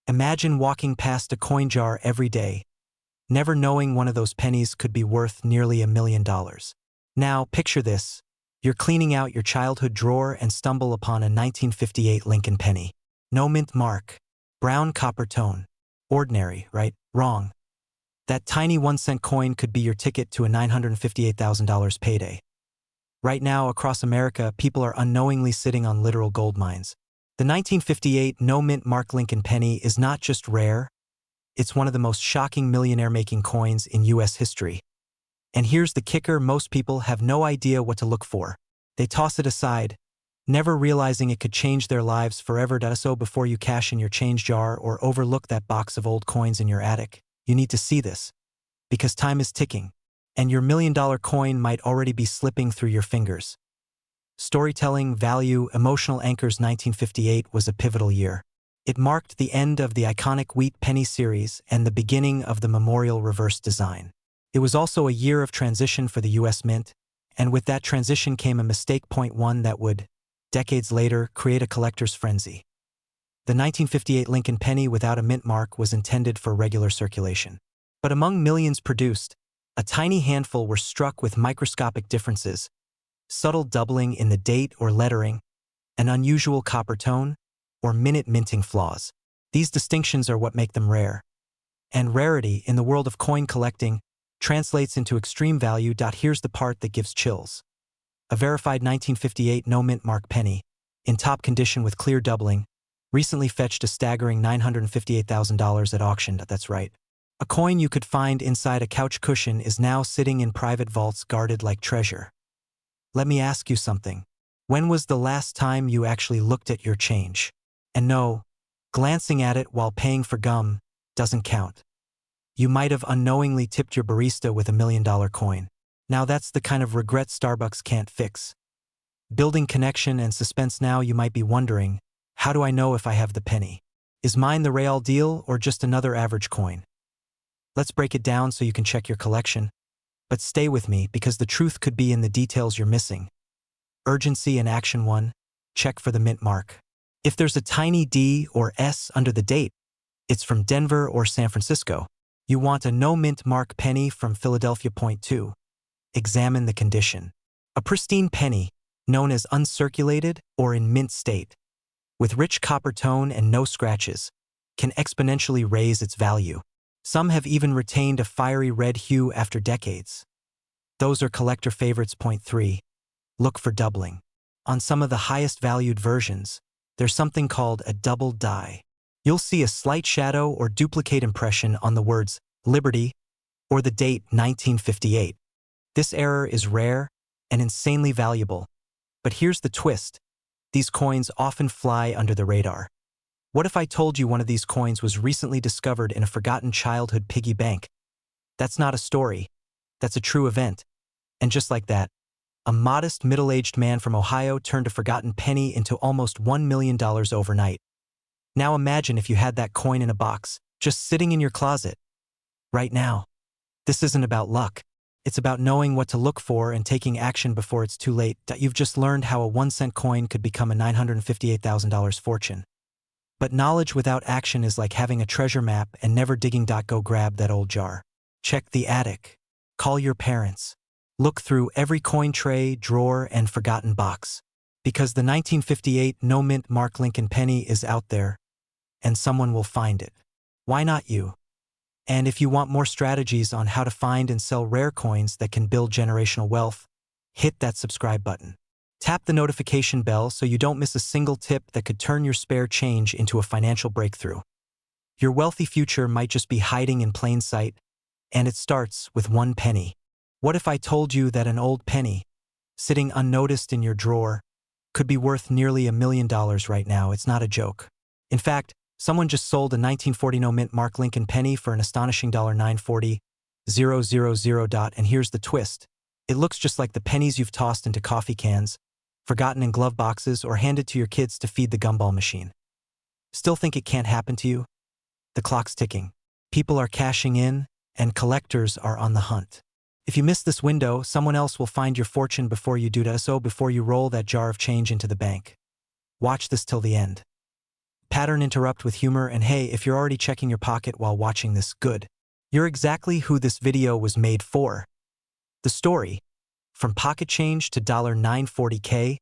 Imagine walking past a coin jar every day, never knowing one of those pennies could be worth nearly $1 million. Now, picture this. You're cleaning out your childhood drawer and stumble upon a 1958 Lincoln penny. No mint mark. Brown copper tone. Ordinary, right? Wrong. That tiny 1-cent coin could be your ticket to a $958,000 payday. Right now, across America, people are unknowingly sitting on literal gold mines. The 1958 no-mint mark Lincoln penny is not just rare, it's one of the most shocking millionaire-making coins in U.S. history. And here's the kicker: most people have no idea what to look for. They toss it aside, never realizing it could change their lives forever. So before you cash in your change jar or overlook that box of old coins in your attic, you need to see this. Because time is ticking, and your $1 million coin might already be slipping through your fingers. Storytelling, value, emotional anchors. 1958 was a pivotal year. It marked the end of the iconic wheat penny series and the beginning of the memorial reverse design. It was also a year of transition for the U.S. Mint, and with that transition came a mistake. Point one that would, decades later, create a collector's frenzy. The 1958 Lincoln penny without a mint mark was intended for regular circulation. But among millions produced, a tiny handful were struck with microscopic differences: subtle doubling in the date or lettering, an unusual copper tone, or minute minting flaws. These distinctions are what make them rare. And rarity, in the world of coin collecting, translates into extreme value. Here's the part that gives chills. A verified 1958 no-mint mark penny, in top condition with clear doubling, recently fetched a staggering $958,000 at auction. That's right. A coin you could find inside a couch cushion is now sitting in private vaults guarded like treasure. Let me ask you something. When was the last time you actually looked at your change? And no, glancing at it while paying for gum doesn't count. You might have unknowingly tipped your barista with a $1 million coin. Now that's the kind of regret Starbucks can't fix. Building connection and suspense. Now you might be wondering, how do I know if I have the penny? Is mine the real deal or just another average coin? Let's break it down so you can check your collection. But stay with me, because the truth could be in the details you're missing. Urgency and action. 1. Check for the mint mark. If there's a tiny D or S under the date, it's from Denver or San Francisco. You want a no-mint mark penny from Philadelphia. Point 2. Examine the condition. A pristine penny, known as uncirculated or in mint state, with rich copper tone and no scratches, can exponentially raise its value. Some have even retained a fiery red hue after decades. Those are collector favorites. Point 3. Look for doubling. On some of the highest valued versions, there's something called a double die. You'll see a slight shadow or duplicate impression on the words Liberty or the date 1958. This error is rare and insanely valuable. But here's the twist. These coins often fly under the radar. What if I told you one of these coins was recently discovered in a forgotten childhood piggy bank? That's not a story. That's a true event. And just like that, a modest middle-aged man from Ohio turned a forgotten penny into almost $1 million overnight. Now imagine if you had that coin in a box, just sitting in your closet. Right now. This isn't about luck. It's about knowing what to look for and taking action before it's too late. You've just learned how a 1-cent coin could become a $958,000 fortune. But knowledge without action is like having a treasure map and never digging. Go grab that old jar. Check the attic. Call your parents. Look through every coin tray, drawer, and forgotten box. Because the 1958 no-mint mark Lincoln penny is out there, and someone will find it. Why not you? And if you want more strategies on how to find and sell rare coins that can build generational wealth, hit that subscribe button. Tap the notification bell so you don't miss a single tip that could turn your spare change into a financial breakthrough. Your wealthy future might just be hiding in plain sight, and it starts with one penny. What if I told you that an old penny, sitting unnoticed in your drawer, could be worth nearly $1 million right now? It's not a joke. In fact, someone just sold a 1940 no-mint mark Lincoln penny for an astonishing $940,000. And here's the twist. It looks just like the pennies you've tossed into coffee cans, forgotten in glove boxes, or handed to your kids to feed the gumball machine. Still think it can't happen to you? The clock's ticking. People are cashing in, and collectors are on the hunt. If you miss this window, someone else will find your fortune before you do. So before you roll that jar of change into the bank, watch this till the end. Pattern interrupt with humor, and hey, if you're already checking your pocket while watching this, good. You're exactly who this video was made for. The story, from pocket change to $940K,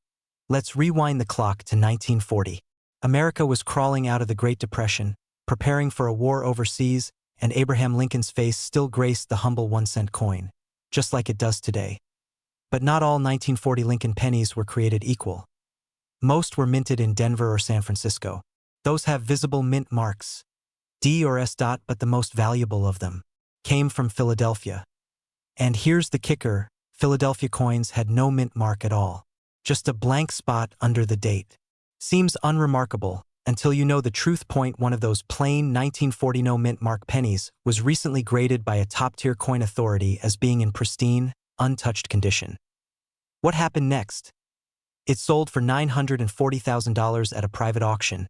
let's rewind the clock to 1940. America was crawling out of the Great Depression, preparing for a war overseas, and Abraham Lincoln's face still graced the humble 1-cent coin, just like it does today. But not all 1940 Lincoln pennies were created equal. Most were minted in Denver or San Francisco. Those have visible mint marks, D or S. But the most valuable of them came from Philadelphia. And here's the kicker, Philadelphia coins had no mint mark at all. Just a blank spot under the date. Seems unremarkable, until you know the truth. One of those plain 1940 no mint mark pennies was recently graded by a top-tier coin authority as being in pristine, untouched condition. What happened next? It sold for $940,000 at a private auction.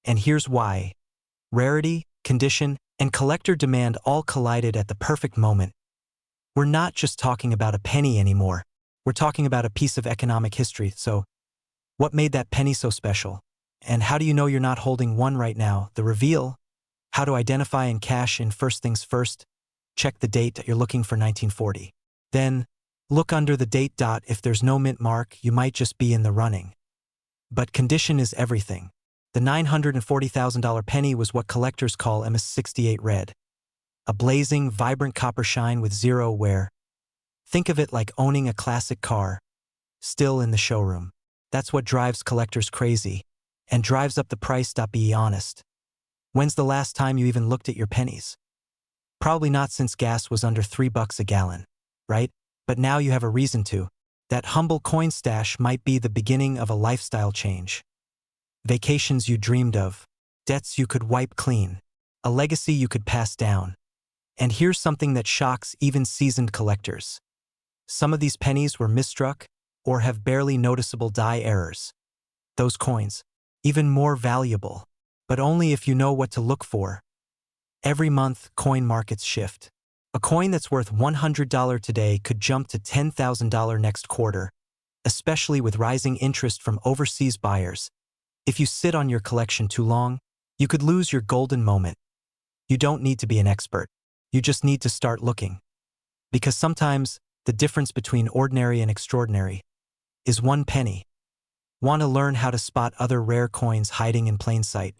And here's why. Rarity, condition, and collector demand all collided at the perfect moment. We're not just talking about a penny anymore. We're talking about a piece of economic history. So, what made that penny so special? And how do you know you're not holding one right now? The reveal? How to identify and cash in. First things first, check the date. You're looking for 1940. Then, look under the date. If there's no mint mark, you might just be in the running. But condition is everything. The $940,000 penny was what collectors call MS68 red. A blazing, vibrant copper shine with zero wear. Think of it like owning a classic car, still in the showroom. That's what drives collectors crazy, and drives up the price. Be honest. When's the last time you even looked at your pennies? Probably not since gas was under $3 a gallon, right? But now you have a reason to. That humble coin stash might be the beginning of a lifestyle change. Vacations you dreamed of, debts you could wipe clean, a legacy you could pass down. And here's something that shocks even seasoned collectors. Some of these pennies were misstruck or have barely noticeable die errors. Those coins, even more valuable, but only if you know what to look for. Every month, coin markets shift. A coin that's worth $100 today could jump to $10,000 next quarter, especially with rising interest from overseas buyers. If you sit on your collection too long, you could lose your golden moment. You don't need to be an expert. You just need to start looking. Because sometimes, the difference between ordinary and extraordinary is one penny. Want to learn how to spot other rare coins hiding in plain sight?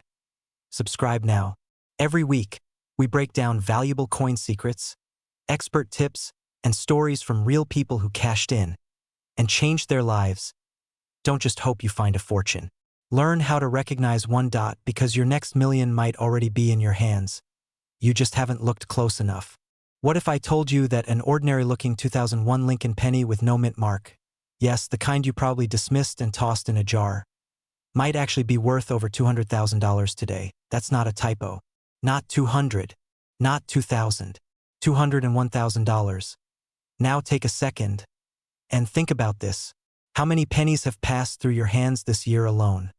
Subscribe now. Every week, we break down valuable coin secrets, expert tips, and stories from real people who cashed in and changed their lives. Don't just hope you find a fortune. Learn how to recognize one. Because your next million might already be in your hands. You just haven't looked close enough. What if I told you that an ordinary-looking 2001 Lincoln penny with no mint mark, yes, the kind you probably dismissed and tossed in a jar, might actually be worth over $200,000 today? That's not a typo. Not 200, not 2,000, $201,000. Now take a second and think about this. How many pennies have passed through your hands this year alone?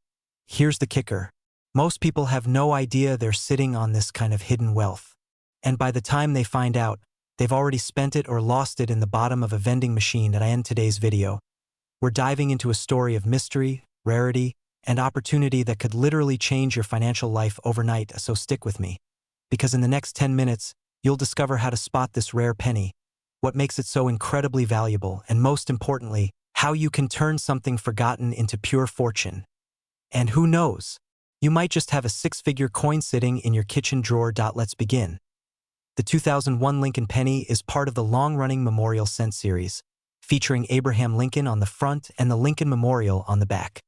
Here's the kicker. Most people have no idea they're sitting on this kind of hidden wealth. And by the time they find out, they've already spent it or lost it in the bottom of a vending machine. At I end today's video, we're diving into a story of mystery, rarity, and opportunity that could literally change your financial life overnight. So stick with me, because in the next 10 minutes, you'll discover how to spot this rare penny, what makes it so incredibly valuable, and most importantly, how you can turn something forgotten into pure fortune. And who knows? You might just have a six-figure coin sitting in your kitchen drawer. Let's begin. The 2001 Lincoln penny is part of the long-running Memorial Cent series, featuring Abraham Lincoln on the front and the Lincoln Memorial on the back.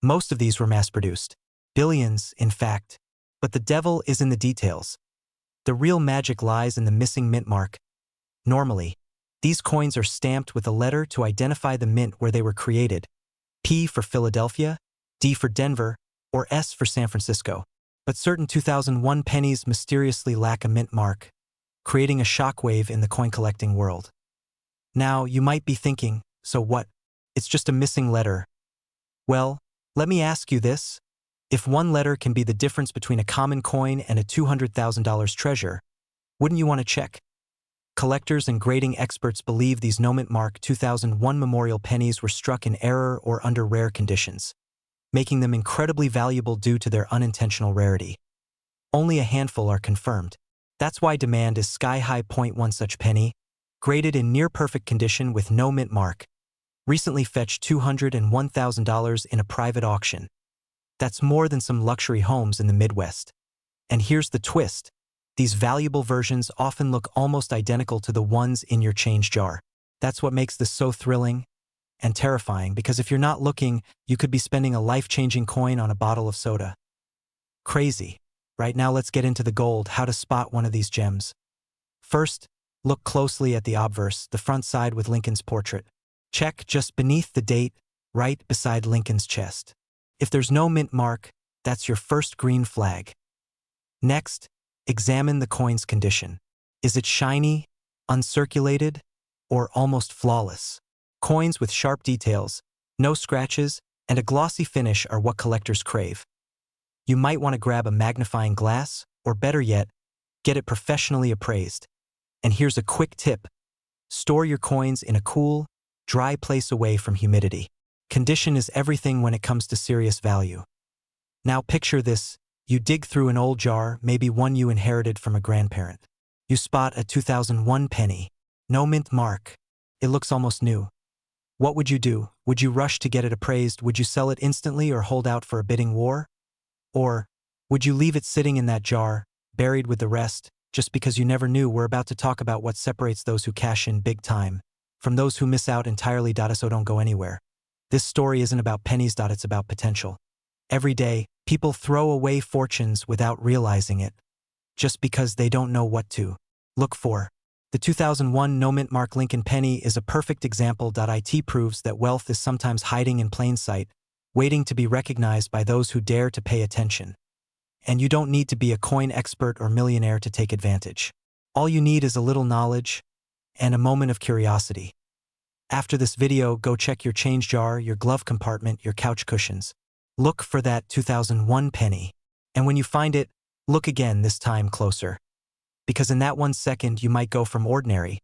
Most of these were mass-produced. Billions, in fact. But the devil is in the details. The real magic lies in the missing mint mark. Normally, these coins are stamped with a letter to identify the mint where they were created. P for Philadelphia, D for Denver, or S for San Francisco. But certain 2001 pennies mysteriously lack a mint mark, creating a shockwave in the coin collecting world. Now, you might be thinking, so what? It's just a missing letter. Well, let me ask you this. If one letter can be the difference between a common coin and a $200,000 treasure, wouldn't you want to check? Collectors and grading experts believe these no mint mark 2001 memorial pennies were struck in error or under rare conditions. making them incredibly valuable due to their unintentional rarity. Only a handful are confirmed. That's why demand is sky-high. One such penny, graded in near-perfect condition with no mint mark, recently fetched $201,000 in a private auction. That's more than some luxury homes in the Midwest. And here's the twist. These valuable versions often look almost identical to the ones in your change jar. That's what makes this so thrilling and terrifying, because if you're not looking, you could be spending a life-changing coin on a bottle of soda. Crazy. Right now, let's get into the gold, how to spot one of these gems. First, look closely at the obverse, the front side with Lincoln's portrait. Check just beneath the date, right beside Lincoln's chest. If there's no mint mark, that's your first green flag. Next, examine the coin's condition. Is it shiny, uncirculated, or almost flawless? Coins with sharp details, no scratches, and a glossy finish are what collectors crave. You might want to grab a magnifying glass, or better yet, get it professionally appraised. And here's a quick tip. Store your coins in a cool, dry place away from humidity. Condition is everything when it comes to serious value. Now picture this. You dig through an old jar, maybe one you inherited from a grandparent. You spot a 2001 penny. No mint mark. It looks almost new. What would you do? Would you rush to get it appraised? Would you sell it instantly or hold out for a bidding war? Or would you leave it sitting in that jar, buried with the rest, just because you never knew? We're about to talk about what separates those who cash in big time from those who miss out entirely. So don't go anywhere. This story isn't about pennies. It's about potential. Every day, people throw away fortunes without realizing it, just because they don't know what to look for. The 2001 no mint mark Lincoln penny is a perfect example. It proves that wealth is sometimes hiding in plain sight, waiting to be recognized by those who dare to pay attention. And you don't need to be a coin expert or millionaire to take advantage. All you need is a little knowledge and a moment of curiosity. After this video, go check your change jar, your glove compartment, your couch cushions. Look for that 2001 penny. And when you find it, look again, this time closer. Because in that 1 second, you might go from ordinary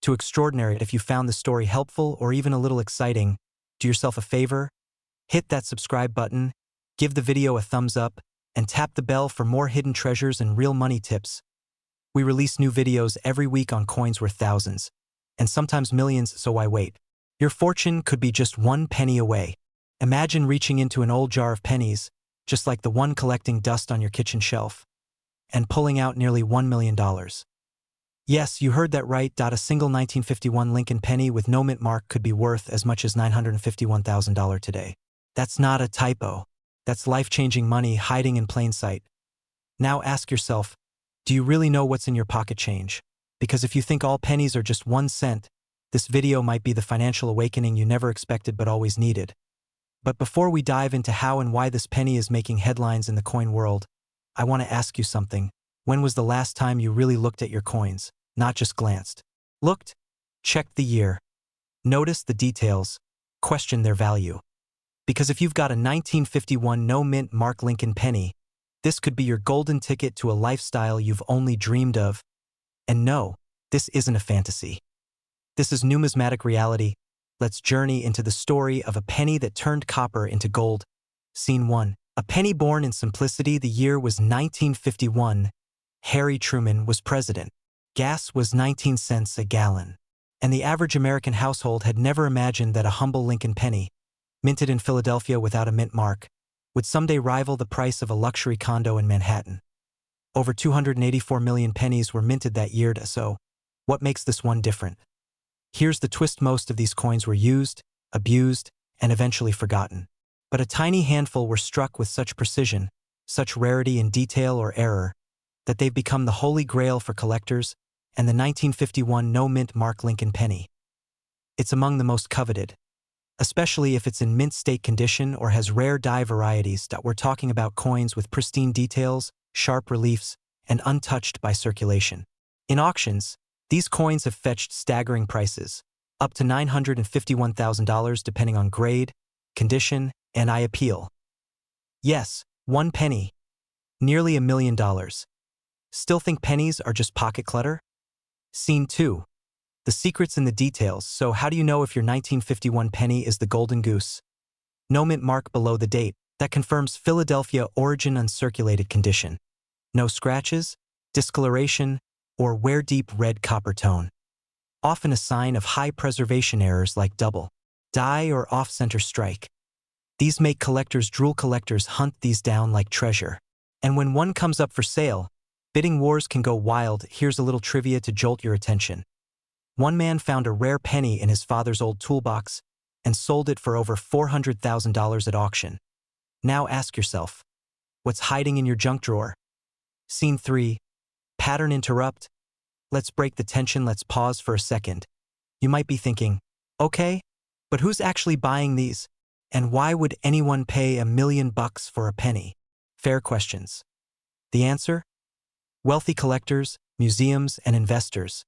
to extraordinary. If you found the story helpful or even a little exciting, do yourself a favor. Hit that subscribe button, give the video a thumbs up, and tap the bell for more hidden treasures and real money tips. We release new videos every week on coins worth thousands, and sometimes millions, so why wait? Your fortune could be just 1 penny away. Imagine reaching into an old jar of pennies, just like the one collecting dust on your kitchen shelf, and pulling out nearly $1 million. Yes, you heard that right. A single 1951 Lincoln penny with no mint mark could be worth as much as $951,000 today. That's not a typo. That's life-changing money hiding in plain sight. Now ask yourself, do you really know what's in your pocket change? Because if you think all pennies are just 1 cent, this video might be the financial awakening you never expected but always needed. But before we dive into how and why this penny is making headlines in the coin world, I want to ask you something. When was the last time you really looked at your coins, not just glanced? Looked, checked the year, noticed the details, questioned their value. Because if you've got a 1951 no mint mark Lincoln penny, this could be your golden ticket to a lifestyle you've only dreamed of. And no, this isn't a fantasy. This is numismatic reality. Let's journey into the story of a penny that turned copper into gold. Scene 1. A penny born in simplicity. The year was 1951. Harry Truman was president. Gas was 19 cents a gallon. And the average American household had never imagined that a humble Lincoln penny, minted in Philadelphia without a mint mark, would someday rival the price of a luxury condo in Manhattan. Over 284 million pennies were minted that year. So, what makes this one different? Here's the twist. Most of these coins were used, abused, and eventually forgotten. But a tiny handful were struck with such precision, such rarity in detail or error, that they've become the holy grail for collectors, and the 1951 no mint mark Lincoln penny. It's among the most coveted, especially if it's in mint state condition or has rare die varieties. We're talking about coins with pristine details, sharp reliefs, and untouched by circulation. In auctions, these coins have fetched staggering prices, up to $951,000 depending on grade, condition, and I appeal. Yes, 1 penny. Nearly $1 million. Still think pennies are just pocket clutter? Scene 2. The secret's in the details. So how do you know if your 1951 penny is the golden goose? No mint mark below the date. That confirms Philadelphia origin uncirculated condition. No scratches, discoloration, or wear deep red copper tone. Often a sign of high preservation errors like double die or off-center strike. These make collectors drool. Collectors hunt these down like treasure. And when one comes up for sale, bidding wars can go wild. Here's a little trivia to jolt your attention. One man found a rare penny in his father's old toolbox and sold it for over $400,000 at auction. Now ask yourself, what's hiding in your junk drawer? Scene 3. Pattern interrupt. Let's break the tension. Let's pause for a second. You might be thinking, okay, but who's actually buying these? And why would anyone pay $1 million for a penny? Fair questions. The answer? Wealthy collectors, museums, and investors.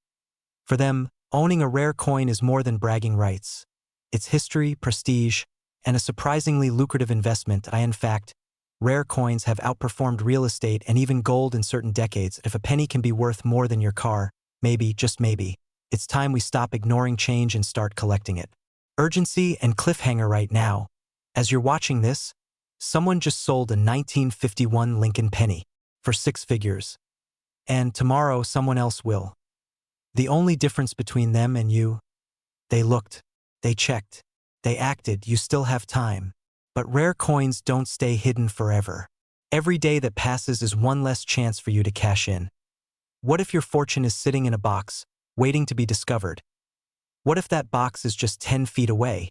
For them, owning a rare coin is more than bragging rights. It's history, prestige, and a surprisingly lucrative investment. In fact, rare coins have outperformed real estate and even gold in certain decades. If a penny can be worth more than your car, maybe, just maybe, it's time we stop ignoring change and start collecting it. Urgency and cliffhanger right now. As you're watching this, someone just sold a 1951 Lincoln penny for 6 figures. And tomorrow someone else will. The only difference between them and you? They looked, they checked, they acted. You still have time. But rare coins don't stay hidden forever. Every day that passes is one less chance for you to cash in. What if your fortune is sitting in a box, waiting to be discovered? What if that box is just 10 feet away?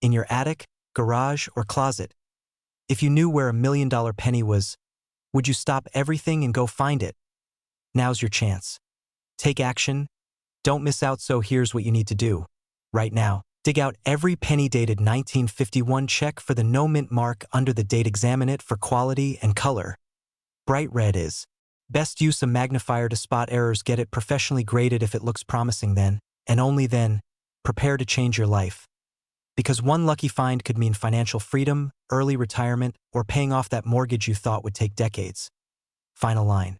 In your attic, garage, or closet? If you knew where $1 million penny was, would you stop everything and go find it? Now's your chance. Take action. Don't miss out. So here's what you need to do. Right now, dig out every penny dated 1951. Check for the no mint mark under the date. Examine it for quality and color. Bright red is best. Use a magnifier to spot errors. Get it professionally graded. If it looks promising, then, and only then, prepare to change your life. Because one lucky find could mean financial freedom, early retirement, or paying off that mortgage you thought would take decades. Final line.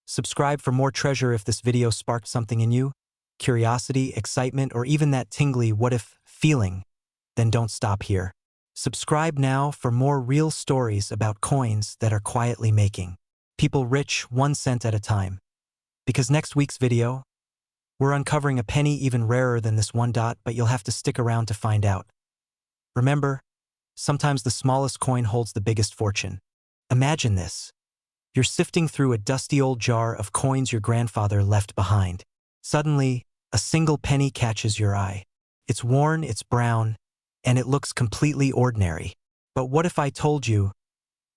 Subscribe for more treasure. If this video sparked something in you, curiosity, excitement, or even that tingly what if feeling, then don't stop here. Subscribe now for more real stories about coins that are quietly making people rich 1 cent at a time. Because next week's video, we're uncovering a penny even rarer than this one dot, but you'll have to stick around to find out. Remember, sometimes the smallest coin holds the biggest fortune. Imagine this. You're sifting through a dusty old jar of coins your grandfather left behind. Suddenly, a single penny catches your eye. It's worn, it's brown, and it looks completely ordinary. But what if I told you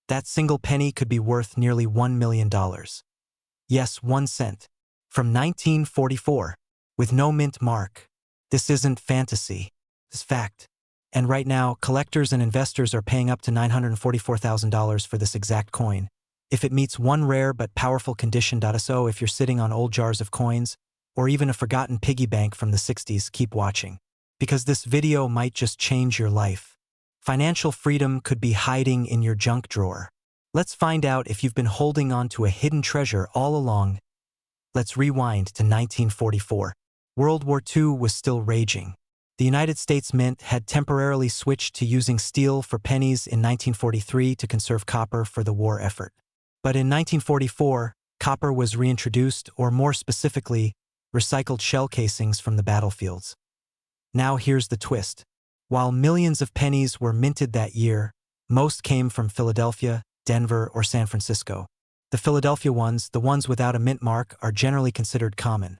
that single penny could be worth nearly $1 million? Yes, 1 cent. From 1944, with no mint mark. This isn't fantasy. It's fact. And right now, collectors and investors are paying up to $944,000 for this exact coin. If it meets one rare but powerful condition. So if you're sitting on old jars of coins, or even a forgotten piggy bank from the 60s, keep watching. Because this video might just change your life. Financial freedom could be hiding in your junk drawer. Let's find out if you've been holding on to a hidden treasure all along. Let's rewind to 1944. World War II was still raging. The United States Mint had temporarily switched to using steel for pennies in 1943 to conserve copper for the war effort. But in 1944, copper was reintroduced, or more specifically, recycled shell casings from the battlefields. Now here's the twist. While millions of pennies were minted that year, most came from Philadelphia, Denver, or San Francisco. The Philadelphia ones, the ones without a mint mark, are generally considered common.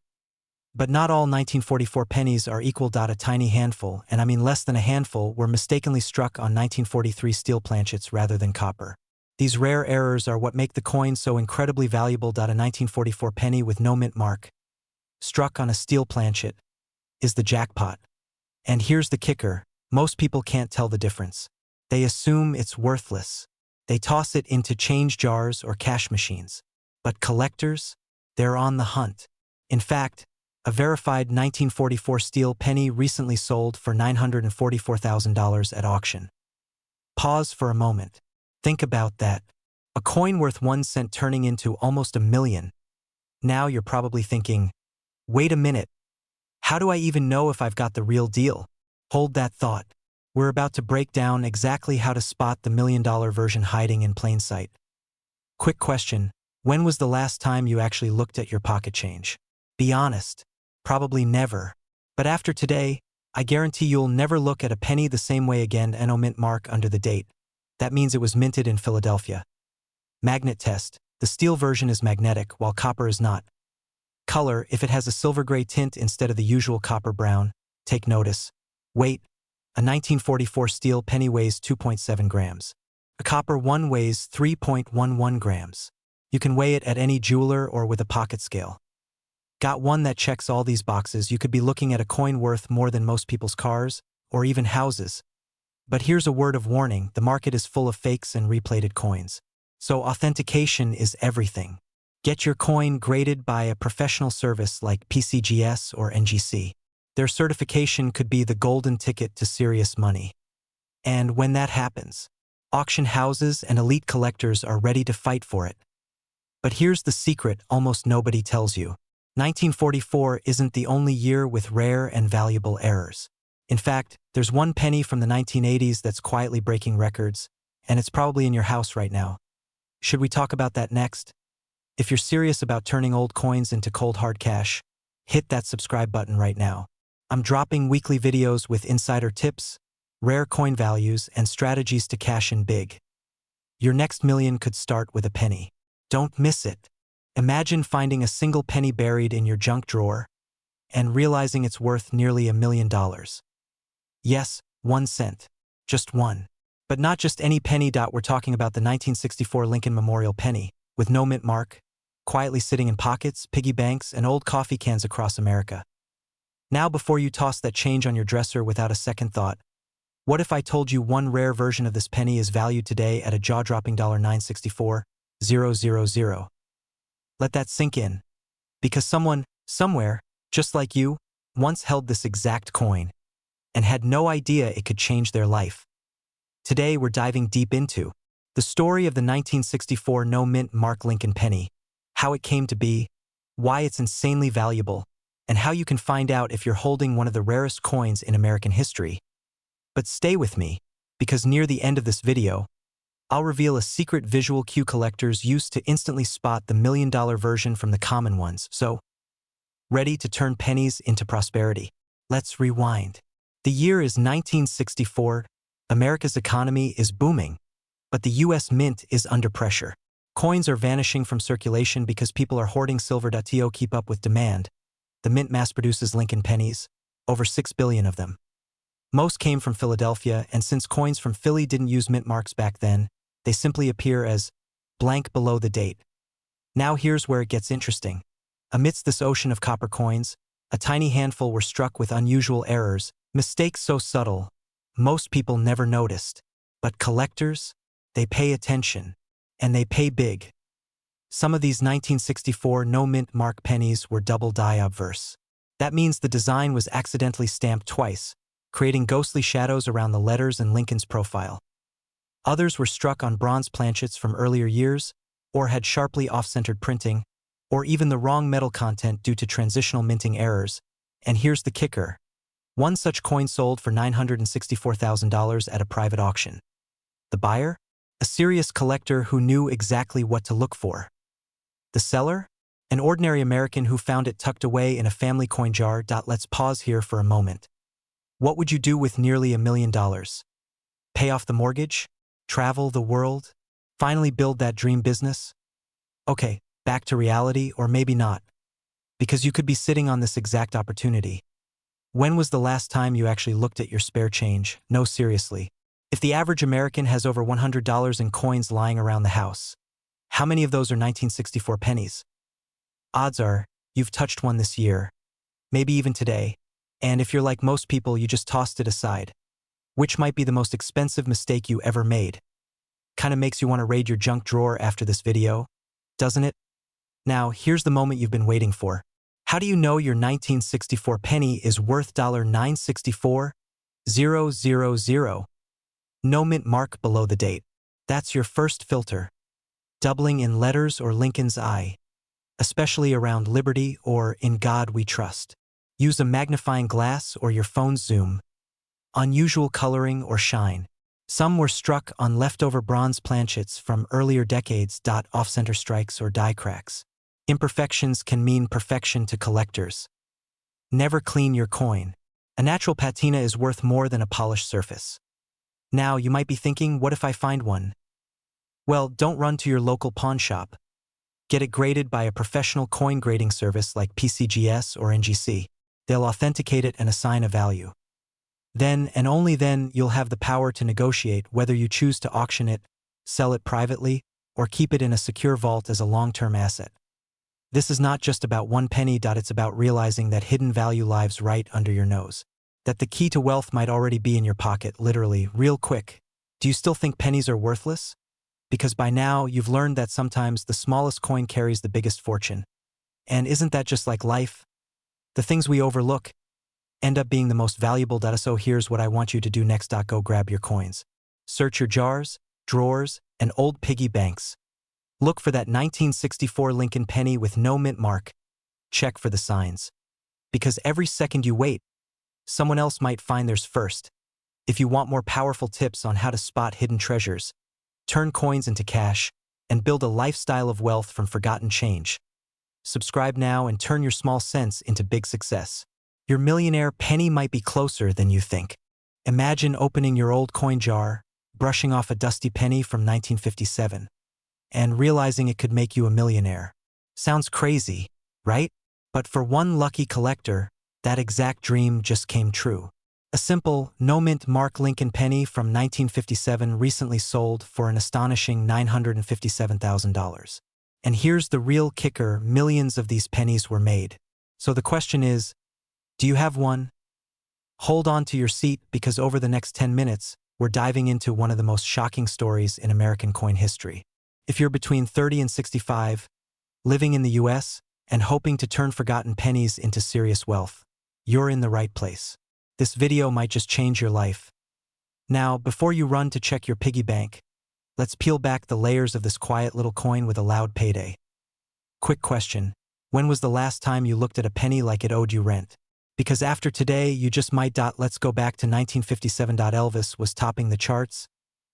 But not all 1944 pennies are equal. A tiny handful, and I mean less than a handful, were mistakenly struck on 1943 steel planchets rather than copper. These rare errors are what make the coin so incredibly valuable. A 1944 penny with no mint mark, struck on a steel planchet, is the jackpot. And here's the kicker. Most people can't tell the difference. They assume it's worthless. They toss it into change jars or cash machines. But collectors, they're on the hunt. In fact, a verified 1944 steel penny recently sold for $944,000 at auction. Pause for a moment. Think about that. A coin worth 1 cent turning into almost $1 million. Now you're probably thinking, wait a minute. How do I even know if I've got the real deal? Hold that thought. We're about to break down exactly how to spot the $1,000,000 version hiding in plain sight. Quick question, when was the last time you actually looked at your pocket change? Be honest. Probably never. But after today, I guarantee you'll never look at a penny the same way again and mint mark under the date. That means it was minted in Philadelphia. Magnet test. The steel version is magnetic, while copper is not. Color, if it has a silver gray tint instead of the usual copper brown, take notice. Weight, a 1944 steel penny weighs 2.7 grams. A copper one weighs 3.11 grams. You can weigh it at any jeweler or with a pocket scale. Got one that checks all these boxes? You could be looking at a coin worth more than most people's cars, or even houses. But here's a word of warning, the market is full of fakes and replated coins. So authentication is everything. Get your coin graded by a professional service like PCGS or NGC. Their certification could be the golden ticket to serious money. And when that happens, auction houses and elite collectors are ready to fight for it. But here's the secret almost nobody tells you. 1944 isn't the only year with rare and valuable errors. In fact, there's one penny from the 1980s that's quietly breaking records, and it's probably in your house right now. Should we talk about that next? If you're serious about turning old coins into cold hard cash, hit that subscribe button right now. I'm dropping weekly videos with insider tips, rare coin values, and strategies to cash in big. Your next million could start with a penny. Don't miss it. Imagine finding a single penny buried in your junk drawer and realizing it's worth nearly $1,000,000. Yes, 1 cent. Just one. But not just any penny. We're talking about the 1964 Lincoln Memorial penny, with no mint mark, quietly sitting in pockets, piggy banks, and old coffee cans across America. Now, before you toss that change on your dresser without a second thought, what if I told you one rare version of this penny is valued today at a jaw-dropping $964,000? Let that sink in. Because someone, somewhere, just like you, once held this exact coin and had no idea it could change their life. Today we're diving deep into the story of the 1964 no mint mark Lincoln penny, how it came to be, why it's insanely valuable, and how you can find out if you're holding one of the rarest coins in American history. But stay with me, because near the end of this video, I'll reveal a secret visual cue collectors use to instantly spot the $1,000,000 version from the common ones. So, ready to turn pennies into prosperity? Let's rewind. The year is 1964. America's economy is booming, but the US Mint is under pressure. Coins are vanishing from circulation because people are hoarding silver to keep up with demand. The Mint mass produces Lincoln pennies, over 6 billion of them. Most came from Philadelphia, and since coins from Philly didn't use mint marks back then, they simply appear as blank below the date. Now here's where it gets interesting. Amidst this ocean of copper coins, a tiny handful were struck with unusual errors, mistakes so subtle, most people never noticed. But collectors, they pay attention, and they pay big. Some of these 1964 no mint mark pennies were double die obverse. That means the design was accidentally stamped twice, creating ghostly shadows around the letters and Lincoln's profile. Others were struck on bronze planchets from earlier years, or had sharply off-centered printing, or even the wrong metal content due to transitional minting errors. And here's the kicker. One such coin sold for $964,000 at a private auction. The buyer? A serious collector who knew exactly what to look for. The seller? An ordinary American who found it tucked away in a family coin jar. Let's pause here for a moment. What would you do with nearly $1,000,000? Pay off the mortgage? Travel the world? Finally build that dream business? Okay, back to reality, or maybe not. Because you could be sitting on this exact opportunity. When was the last time you actually looked at your spare change? No, seriously. If the average American has over $100 in coins lying around the house, how many of those are 1964 pennies? Odds are, you've touched one this year, maybe even today, and if you're like most people, you just tossed it aside. Which might be the most expensive mistake you ever made. Kinda makes you want to raid your junk drawer after this video, doesn't it? Now, here's the moment you've been waiting for. How do you know your 1964 penny is worth $964,000? No mint mark below the date. That's your first filter. Doubling in letters or Lincoln's eye, especially around Liberty or In God We Trust. Use a magnifying glass or your phone's zoom. unusual coloring or shine. Some were struck on leftover bronze planchets from earlier decades. Off-center strikes or die cracks. Imperfections can mean perfection to collectors. Never clean your coin. A natural patina is worth more than a polished surface. Now, you might be thinking, what if I find one? Well, don't run to your local pawn shop. Get it graded by a professional coin grading service like PCGS or NGC. They'll authenticate it and assign a value. Then, and only then, you'll have the power to negotiate whether you choose to auction it, sell it privately, or keep it in a secure vault as a long-term asset. This is not just about one penny. It's about realizing that hidden value lives right under your nose. That the key to wealth might already be in your pocket, literally, real quick. Do you still think pennies are worthless? Because by now, you've learned that sometimes the smallest coin carries the biggest fortune. And isn't that just like life? The things we overlook end up being the most valuable. So here's what I want you to do next. Go grab your coins. Search your jars, drawers, and old piggy banks. Look for that 1964 Lincoln penny with no mint mark. Check for the signs. Because every second you wait, someone else might find theirs first. If you want more powerful tips on how to spot hidden treasures, turn coins into cash, and build a lifestyle of wealth from forgotten change, subscribe now and turn your small cents into big success. Your millionaire penny might be closer than you think. Imagine opening your old coin jar, brushing off a dusty penny from 1957, and realizing it could make you a millionaire. Sounds crazy, right? But for one lucky collector, that exact dream just came true. A simple, no-mint mark Lincoln penny from 1957 recently sold for an astonishing $957,000. And here's the real kicker: millions of these pennies were made. So the question is, do you have one? Hold on to your seat, because over the next 10 minutes, we're diving into one of the most shocking stories in American coin history. If you're between 30 and 65, living in the US, and hoping to turn forgotten pennies into serious wealth, you're in the right place. This video might just change your life. Now, before you run to check your piggy bank, let's peel back the layers of this quiet little coin with a loud payday. Quick question: when was the last time you looked at a penny like it owed you rent? Because after today, you just might. Let's go back to 1957. Elvis was topping the charts,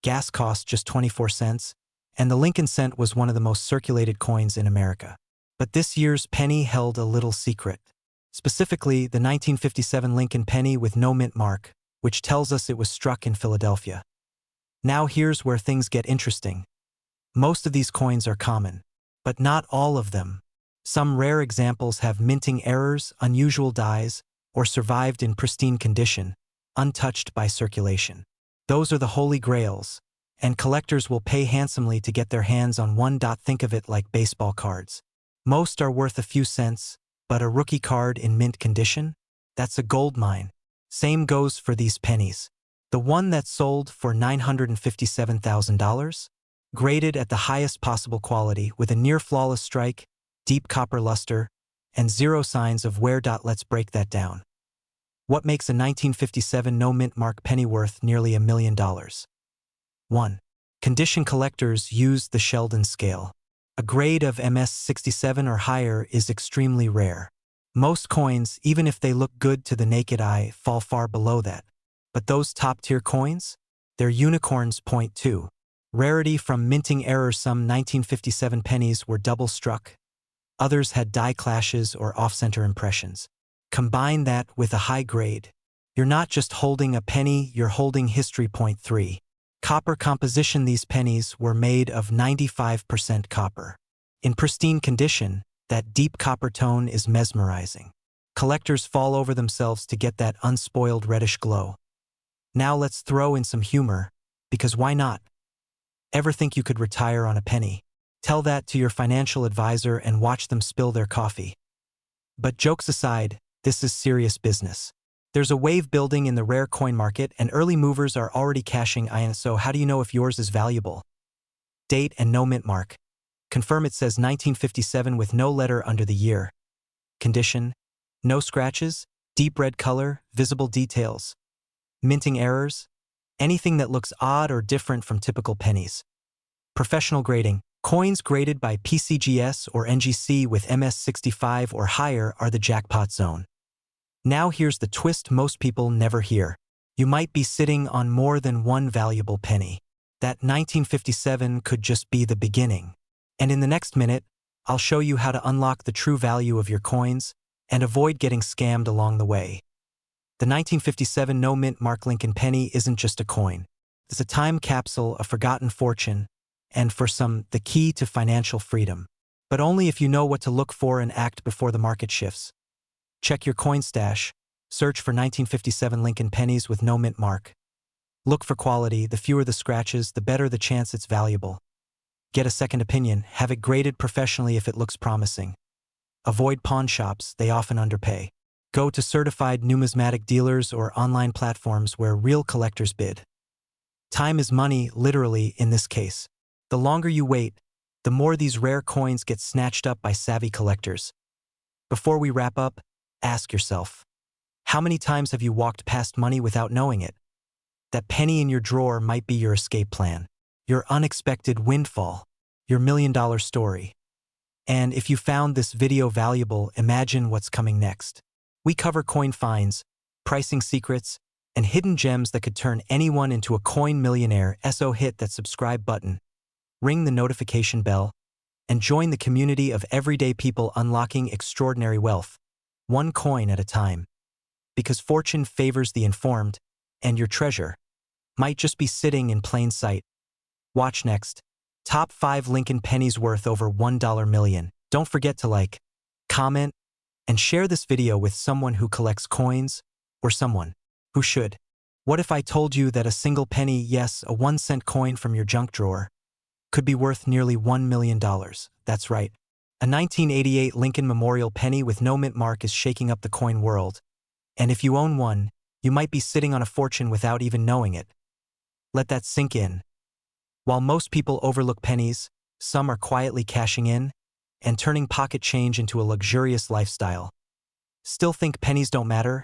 gas cost just 24 cents, and the Lincoln cent was one of the most circulated coins in America. But this year's penny held a little secret. Specifically, the 1957 Lincoln penny with no mint mark, which tells us it was struck in Philadelphia. Now here's where things get interesting. Most of these coins are common, but not all of them. Some rare examples have minting errors, unusual dies, or survived in pristine condition, untouched by circulation. Those are the holy grails, and collectors will pay handsomely to get their hands on one. Think of it like baseball cards. Most are worth a few cents, but a rookie card in mint condition? That's a gold mine. Same goes for these pennies. The one that sold for $957,000? Graded at the highest possible quality with a near-flawless strike, deep copper luster, and zero signs of wear. Let's break that down. What makes a 1957 no-mint mark penny worth nearly $1 million? 1. Condition. Collectors use the Sheldon scale. A grade of MS67 or higher is extremely rare. Most coins, even if they look good to the naked eye, fall far below that. But those top-tier coins? They're unicorns. Point 2. Rarity from minting error. Some 1957 pennies were double-struck. Others had die clashes or off-center impressions. Combine that with a high grade. You're not just holding a penny, you're holding history. Point 3. Copper composition. These pennies were made of 95% copper. In pristine condition, that deep copper tone is mesmerizing. Collectors fall over themselves to get that unspoiled reddish glow. Now let's throw in some humor, because why not? Ever think you could retire on a penny? Tell that to your financial advisor and watch them spill their coffee. But jokes aside, this is serious business. There's a wave building in the rare coin market, and early movers are already cashing in. So how do you know if yours is valuable? Date and no mint mark. Confirm it says 1957 with no letter under the year. Condition: no scratches, deep red color, visible details. Minting errors? Anything that looks odd or different from typical pennies. Professional grading. Coins graded by PCGS or NGC with MS65 or higher are the jackpot zone. Now here's the twist most people never hear. You might be sitting on more than one valuable penny. That 1957 could just be the beginning. And in the next minute, I'll show you how to unlock the true value of your coins and avoid getting scammed along the way. The 1957 no-mint mark Lincoln penny isn't just a coin. It's a time capsule, a forgotten fortune, and for some, the key to financial freedom. But only if you know what to look for and act before the market shifts. Check your coin stash. Search for 1957 Lincoln pennies with no mint mark. Look for quality. The fewer the scratches, the better the chance it's valuable. Get a second opinion. Have it graded professionally if it looks promising. Avoid pawn shops. They often underpay. Go to certified numismatic dealers or online platforms where real collectors bid. Time is money, literally, in this case. The longer you wait, the more these rare coins get snatched up by savvy collectors. Before we wrap up, ask yourself, how many times have you walked past money without knowing it? That penny in your drawer might be your escape plan, your unexpected windfall, your million-dollar story. And if you found this video valuable, imagine what's coming next. We cover coin finds, pricing secrets, and hidden gems that could turn anyone into a coin millionaire. So hit that subscribe button, ring the notification bell, and join the community of everyday people unlocking extraordinary wealth, one coin at a time. Because fortune favors the informed, and your treasure might just be sitting in plain sight. Watch next. Top 5 Lincoln pennies worth over $1 million. Don't forget to like, comment, and share this video with someone who collects coins, or someone who should. What if I told you that a single penny, yes, a 1-cent coin from your junk drawer, could be worth nearly $1 million? That's right. A 1988 Lincoln Memorial penny with no mint mark is shaking up the coin world. And if you own one, you might be sitting on a fortune without even knowing it. Let that sink in. While most people overlook pennies, some are quietly cashing in and turning pocket change into a luxurious lifestyle. Still think pennies don't matter?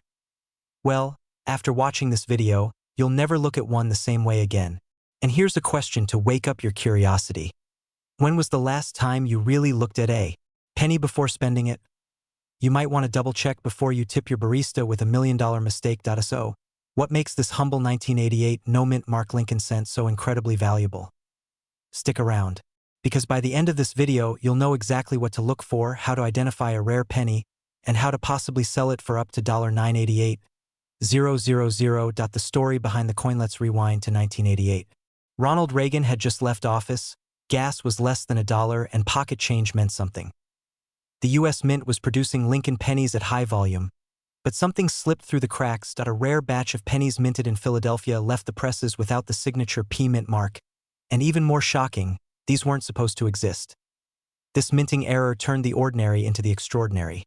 Well, after watching this video, you'll never look at one the same way again. And here's a question to wake up your curiosity. When was the last time you really looked at a penny before spending it? You might want to double-check before you tip your barista with $1 million mistake. So, what makes this humble 1988 no-mint mark Lincoln cent so incredibly valuable? Stick around, because by the end of this video, you'll know exactly what to look for, how to identify a rare penny, and how to possibly sell it for up to $988,000. The story behind the coin. Let's rewind to 1988. Ronald Reagan had just left office, gas was less than $1, and pocket change meant something. The U.S. Mint was producing Lincoln pennies at high volume, but something slipped through the cracks. A rare batch of pennies minted in Philadelphia left the presses without the signature P mint mark, and even more shocking, these weren't supposed to exist. This minting error turned the ordinary into the extraordinary.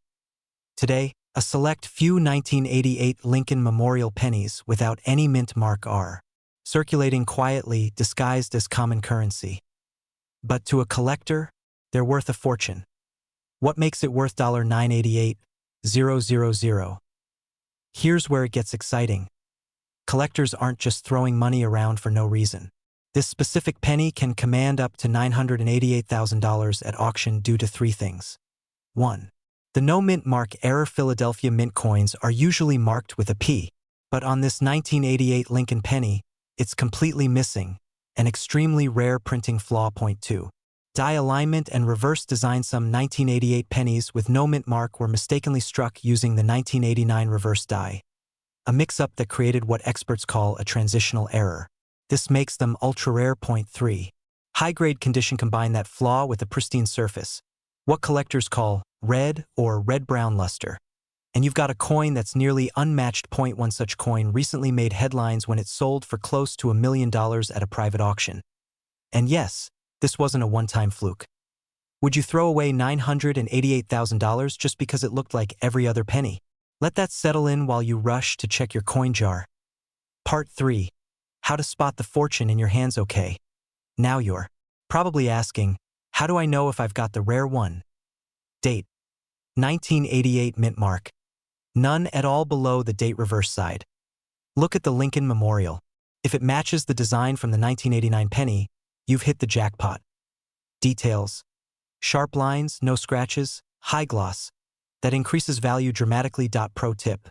Today, a select few 1988 Lincoln Memorial pennies without any mint mark are circulating quietly, disguised as common currency. But to a collector, they're worth a fortune. What makes it worth $988,000? Here's where it gets exciting. Collectors aren't just throwing money around for no reason. This specific penny can command up to $988,000 at auction due to 3 things. 1. The no mint mark error. Philadelphia mint coins are usually marked with a P, but on this 1988 Lincoln penny, it's completely missing, an extremely rare printing flaw. 2. Die alignment and reverse design. Some 1988 pennies with no mint mark were mistakenly struck using the 1989 reverse die, a mix-up that created what experts call a transitional error. This makes them ultra-rare. 3. High-grade condition. Combine that flaw with a pristine surface, what collectors call red or red-brown luster, and you've got a coin that's nearly unmatched. 1 Such coin recently made headlines when it sold for close to $1 million at a private auction. And yes, this wasn't a one-time fluke. Would you throw away $988,000 just because it looked like every other penny? Let that settle in while you rush to check your coin jar. Part 3. How to spot the fortune in your hands. Okay. Now you're probably asking, how do I know if I've got the rare one? Date: 1988 mint mark. None at all below the date reverse side. Look at the Lincoln Memorial. If it matches the design from the 1989 penny, you've hit the jackpot. Details: sharp lines, no scratches, high gloss. That increases value dramatically. Pro tip: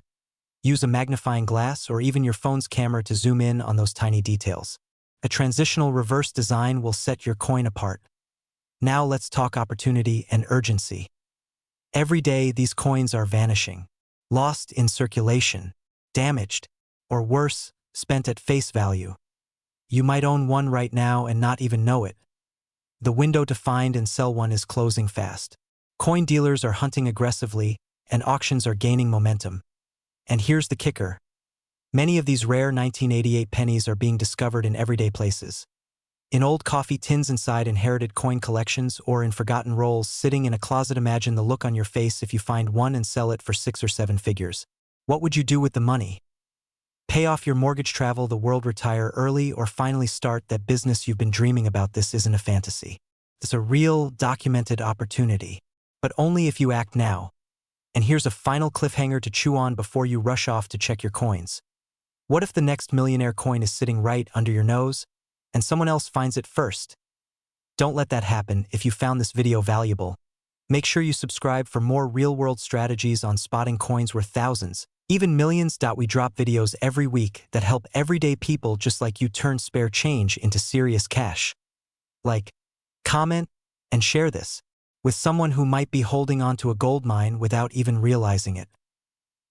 Use a magnifying glass or even your phone's camera to zoom in on those tiny details. A transitional reverse design will set your coin apart. Now let's talk opportunity and urgency. Every day these coins are vanishing, lost in circulation, damaged, or worse, spent at face value. You might own one right now and not even know it. The window to find and sell one is closing fast. Coin dealers are hunting aggressively, and auctions are gaining momentum. And here's the kicker. Many of these rare 1988 pennies are being discovered in everyday places. In old coffee tins inside inherited coin collections or in forgotten rolls sitting in a closet. Imagine the look on your face if you find one and sell it for 6 or 7 figures. What would you do with the money? Pay off your mortgage, travel the world, retire early, or finally start that business you've been dreaming about? This isn't a fantasy. It's a real, documented opportunity. But only if you act now. And here's a final cliffhanger to chew on before you rush off to check your coins. What if the next millionaire coin is sitting right under your nose, and someone else finds it first? Don't let that happen. If you found this video valuable, make sure you subscribe for more real-world strategies on spotting coins worth thousands, even millions. We drop videos every week that help everyday people just like you turn spare change into serious cash. Like, comment, and share this with someone who might be holding on to a gold mine without even realizing it.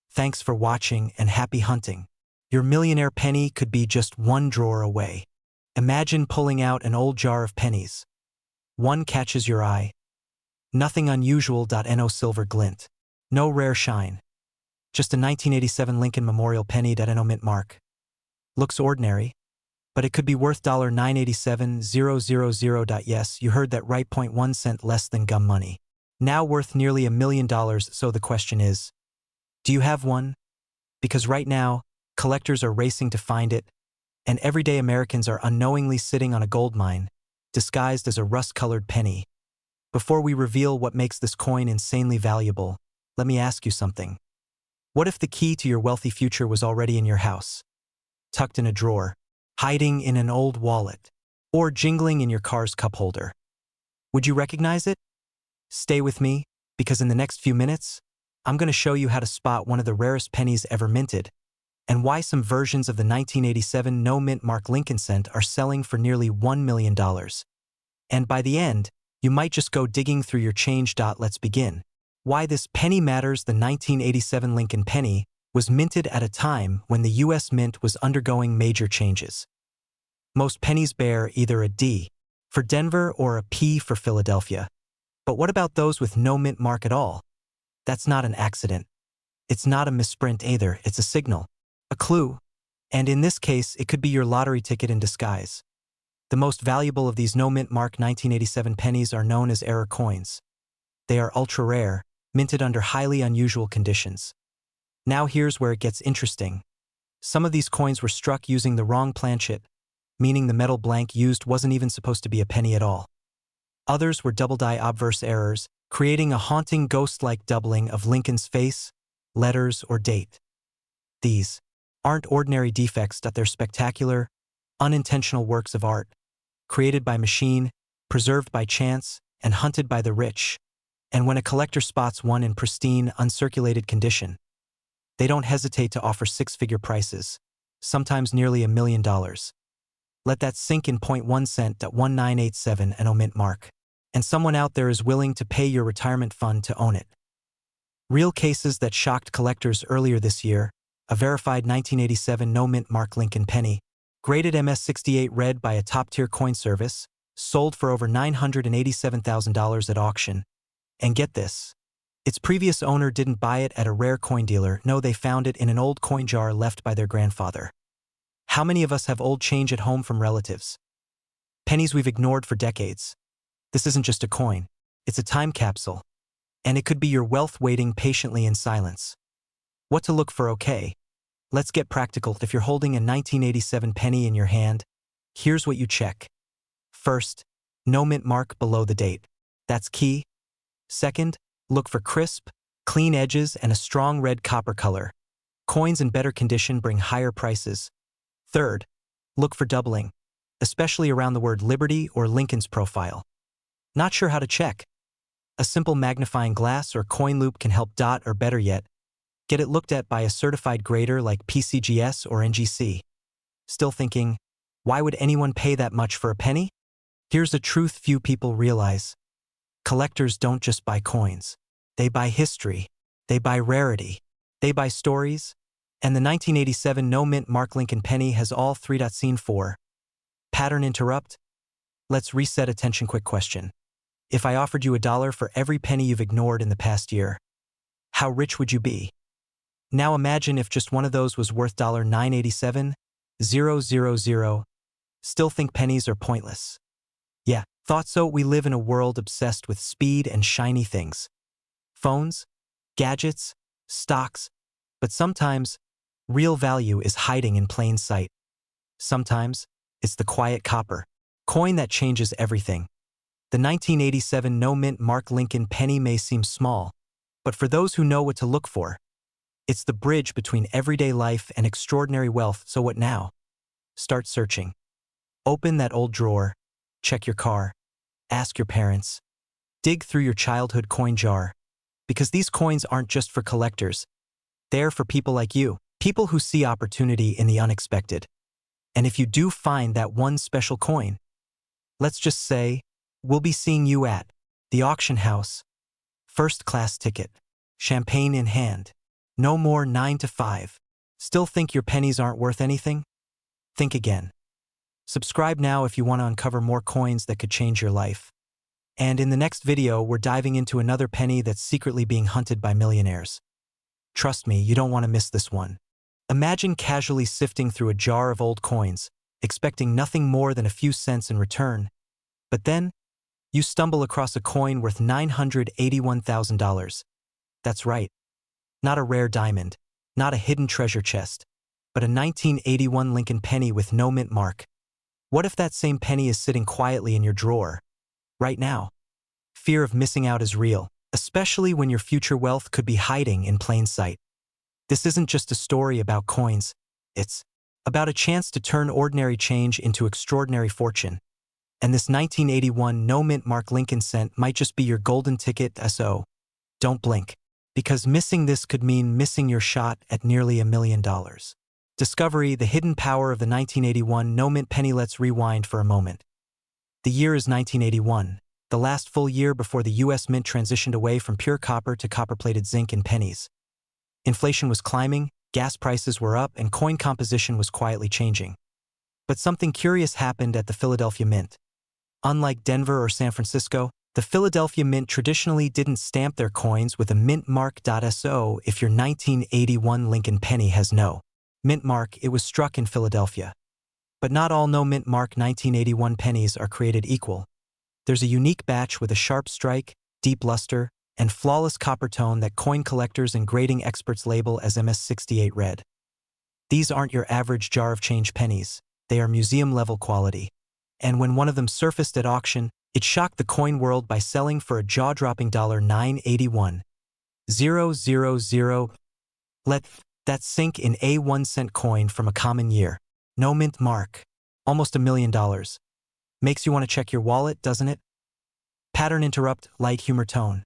Thanks for watching and happy hunting. Your millionaire penny could be just one drawer away. Imagine pulling out an old jar of pennies. One catches your eye. Nothing unusual. No silver glint. No rare shine. Just a 1987 Lincoln Memorial penny. No mint mark. Looks ordinary, but it could be worth $987,000. Yes, you heard that right. 0.1 cent less than gum money. Now worth nearly $1 million. So the question is, do you have one? Because right now, collectors are racing to find it, and everyday Americans are unknowingly sitting on a gold mine, disguised as a rust-colored penny. Before we reveal what makes this coin insanely valuable, let me ask you something. What if the key to your wealthy future was already in your house? Tucked in a drawer, hiding in an old wallet, or jingling in your car's cup holder? Would you recognize it? Stay with me, because in the next few minutes, I'm going to show you how to spot one of the rarest pennies ever minted, and why some versions of the 1987 no mint mark Lincoln cent are selling for nearly $1 million. And by the end, you might just go digging through your change. Let's begin. Why this penny matters. The 1987 Lincoln penny was minted at a time when the U.S. Mint was undergoing major changes. Most pennies bear either a D for Denver or a P for Philadelphia. But what about those with no mint mark at all? That's not an accident. It's not a misprint either. It's a signal, a clue. And in this case, it could be your lottery ticket in disguise. The most valuable of these no mint mark 1987 pennies are known as error coins. They are ultra rare, minted under highly unusual conditions. Now here's where it gets interesting. Some of these coins were struck using the wrong planchet, meaning the metal blank used wasn't even supposed to be a penny at all. Others were double-die obverse errors, creating a haunting ghost-like doubling of Lincoln's face, letters, or date. These aren't ordinary defects. They're spectacular, unintentional works of art, created by machine, preserved by chance, and hunted by the rich. And when a collector spots one in pristine, uncirculated condition, they don't hesitate to offer 6-figure prices, sometimes nearly $1 million. Let that sink in. 0.1 cent. 1987 and mint mark. And someone out there is willing to pay your retirement fund to own it. Real cases that shocked collectors earlier this year: a verified 1987 no mint mark Lincoln penny, graded MS68 red by a top-tier coin service, sold for over $987,000 at auction. And get this, its previous owner didn't buy it at a rare coin dealer. No, they found it in an old coin jar left by their grandfather. How many of us have old change at home from relatives? Pennies we've ignored for decades. This isn't just a coin, it's a time capsule. And it could be your wealth waiting patiently in silence. What to look for? Okay, let's get practical. If you're holding a 1987 penny in your hand, here's what you check. First, no mint mark below the date. That's key. Second, look for crisp, clean edges and a strong red copper color. Coins in better condition bring higher prices. Third, look for doubling, especially around the word Liberty or Lincoln's profile. Not sure how to check? A simple magnifying glass or coin loop can help. Or better yet, Get it looked at by a certified grader like PCGS or NGC. Still thinking, why would anyone pay that much for a penny? Here's a truth few people realize. Collectors don't just buy coins. They buy history. They buy rarity. They buy stories. And the 1987 no-mint Mark Lincoln penny has all three. Scene 4. Pattern interrupt? Let's reset attention. Quick question. If I offered you $1 for every penny you've ignored in the past year, how rich would you be? Now imagine if just one of those was worth $987,000. Still think pennies are pointless? Yeah, thought so. We live in a world obsessed with speed and shiny things. Phones, gadgets, stocks. But sometimes, real value is hiding in plain sight. Sometimes, it's the quiet copper coin that changes everything. The 1987 no-mint Mark Lincoln penny may seem small, but for those who know what to look for, it's the bridge between everyday life and extraordinary wealth. So what now? Start searching. Open that old drawer, check your car, ask your parents, dig through your childhood coin jar, because these coins aren't just for collectors. They're for people like you, people who see opportunity in the unexpected. And if you do find that one special coin, let's just say, we'll be seeing you at the auction house. First-class ticket, champagne in hand, no more 9 to 5. Still think your pennies aren't worth anything? Think again. Subscribe now if you want to uncover more coins that could change your life. And in the next video, we're diving into another penny that's secretly being hunted by millionaires. Trust me, you don't want to miss this one. Imagine casually sifting through a jar of old coins, expecting nothing more than a few cents in return. But then, you stumble across a coin worth $981,000. That's right. Not a rare diamond, not a hidden treasure chest, but a 1981 Lincoln penny with no mint mark. What if that same penny is sitting quietly in your drawer right now? Fear of missing out is real, especially when your future wealth could be hiding in plain sight. This isn't just a story about coins. It's about a chance to turn ordinary change into extraordinary fortune. And this 1981 no-mint Mark Lincoln cent might just be your golden ticket. So, don't blink, because missing this could mean missing your shot at nearly $1 million. Discovery, the hidden power of the 1981 no-mint penny. Let's rewind for a moment. The year is 1981, the last full year before the U.S. Mint transitioned away from pure copper to copper-plated zinc in pennies. Inflation was climbing, gas prices were up, and coin composition was quietly changing. But something curious happened at the Philadelphia Mint. Unlike Denver or San Francisco, the Philadelphia Mint traditionally didn't stamp their coins with a mint mark. So if your 1981 Lincoln penny has no mint mark, it was struck in Philadelphia. But not all no mint mark 1981 pennies are created equal. There's a unique batch with a sharp strike, deep luster, and flawless copper tone that coin collectors and grading experts label as MS68 red. These aren't your average jar of change pennies. They are museum-level quality. And when one of them surfaced at auction, it shocked the coin world by selling for a jaw-dropping $981,000. Let that sink in. A 1-cent coin from a common year. No mint mark. Almost $1 million. Makes you want to check your wallet, doesn't it? Pattern interrupt, light humor tone.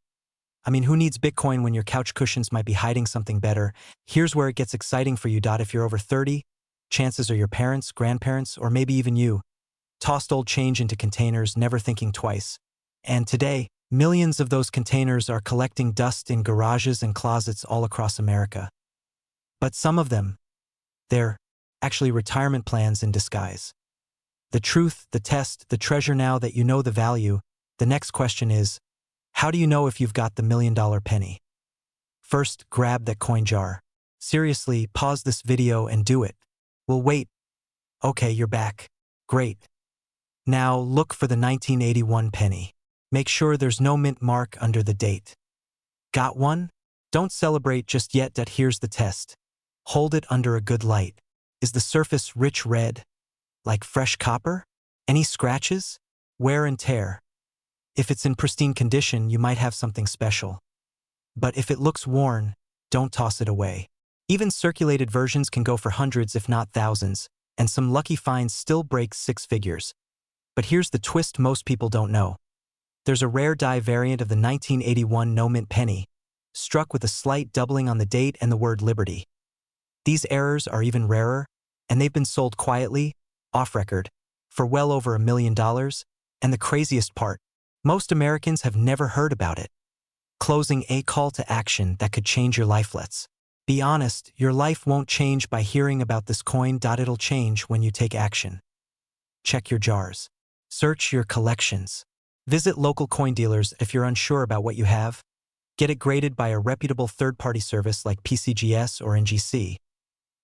I mean, who needs Bitcoin when your couch cushions might be hiding something better? Here's where it gets exciting for you. If you're over 30, chances are your parents, grandparents, or maybe even you tossed old change into containers, never thinking twice. And today, millions of those containers are collecting dust in garages and closets all across America. But some of them, they're actually retirement plans in disguise. The truth, the test, the treasure. Now that you know the value, the next question is, how do you know if you've got the $1 million penny? First, grab that coin jar. Seriously, pause this video and do it. We'll wait. Okay, you're back. Great. Now look for the 1981 penny. Make sure there's no mint mark under the date. Got one? Don't celebrate just yet. Here's the test. Hold it under a good light. Is the surface rich red? Like fresh copper? Any scratches? Wear and tear? If it's in pristine condition, you might have something special. But if it looks worn, don't toss it away. Even circulated versions can go for hundreds if not thousands, and some lucky finds still break 6 figures. But here's the twist most people don't know. There's a rare die variant of the 1981 no mint penny, struck with a slight doubling on the date and the word liberty. These errors are even rarer, and they've been sold quietly, off record, for well over $1 million, and the craziest part, most Americans have never heard about it. Closing a call to action that could change your life. Let's be honest, your life won't change by hearing about this coin. It'll change when you take action. Check your jars. Search your collections. Visit local coin dealers if you're unsure about what you have. Get it graded by a reputable third-party service like PCGS or NGC.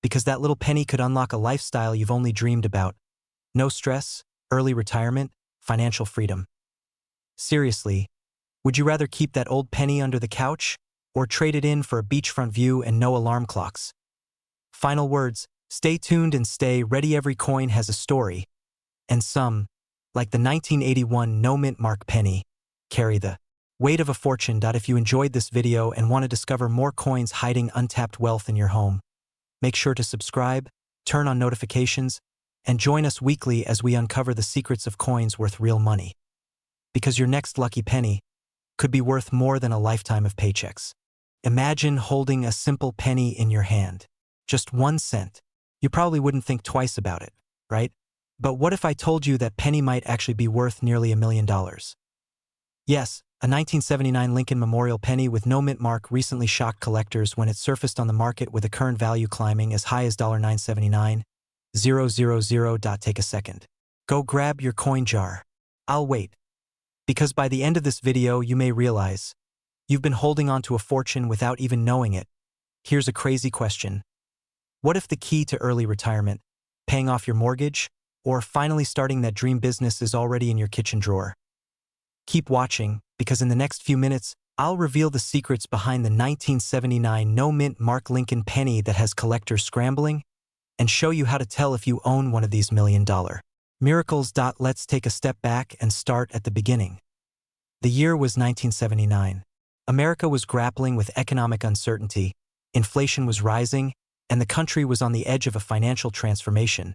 Because that little penny could unlock a lifestyle you've only dreamed about. No stress, early retirement, financial freedom. Seriously, would you rather keep that old penny under the couch or trade it in for a beachfront view and no alarm clocks? Final words, stay tuned and stay ready. Every coin has a story, and some, like the 1981 no mint mark penny, carry the weight of a fortune. If you enjoyed this video and want to discover more coins hiding untapped wealth in your home, make sure to subscribe, turn on notifications, and join us weekly as we uncover the secrets of coins worth real money. Because your next lucky penny could be worth more than a lifetime of paychecks. Imagine holding a simple penny in your hand. Just 1 cent. You probably wouldn't think twice about it, right? But what if I told you that penny might actually be worth nearly $1 million? Yes, a 1979 Lincoln Memorial penny with no mint mark recently shocked collectors when it surfaced on the market with a current value climbing as high as $979,000. Take a second. Go grab your coin jar. I'll wait. Because by the end of this video you may realize you've been holding on to a fortune without even knowing it. Here's a crazy question. What if the key to early retirement, paying off your mortgage, or finally starting that dream business is already in your kitchen drawer? Keep watching, because in the next few minutes, I'll reveal the secrets behind the 1979 no mint mark Lincoln penny that has collectors scrambling, and show you how to tell if you own one of these $1 million miracles. Let's take a step back and start at the beginning. The year was 1979. America was grappling with economic uncertainty, inflation was rising, and the country was on the edge of a financial transformation.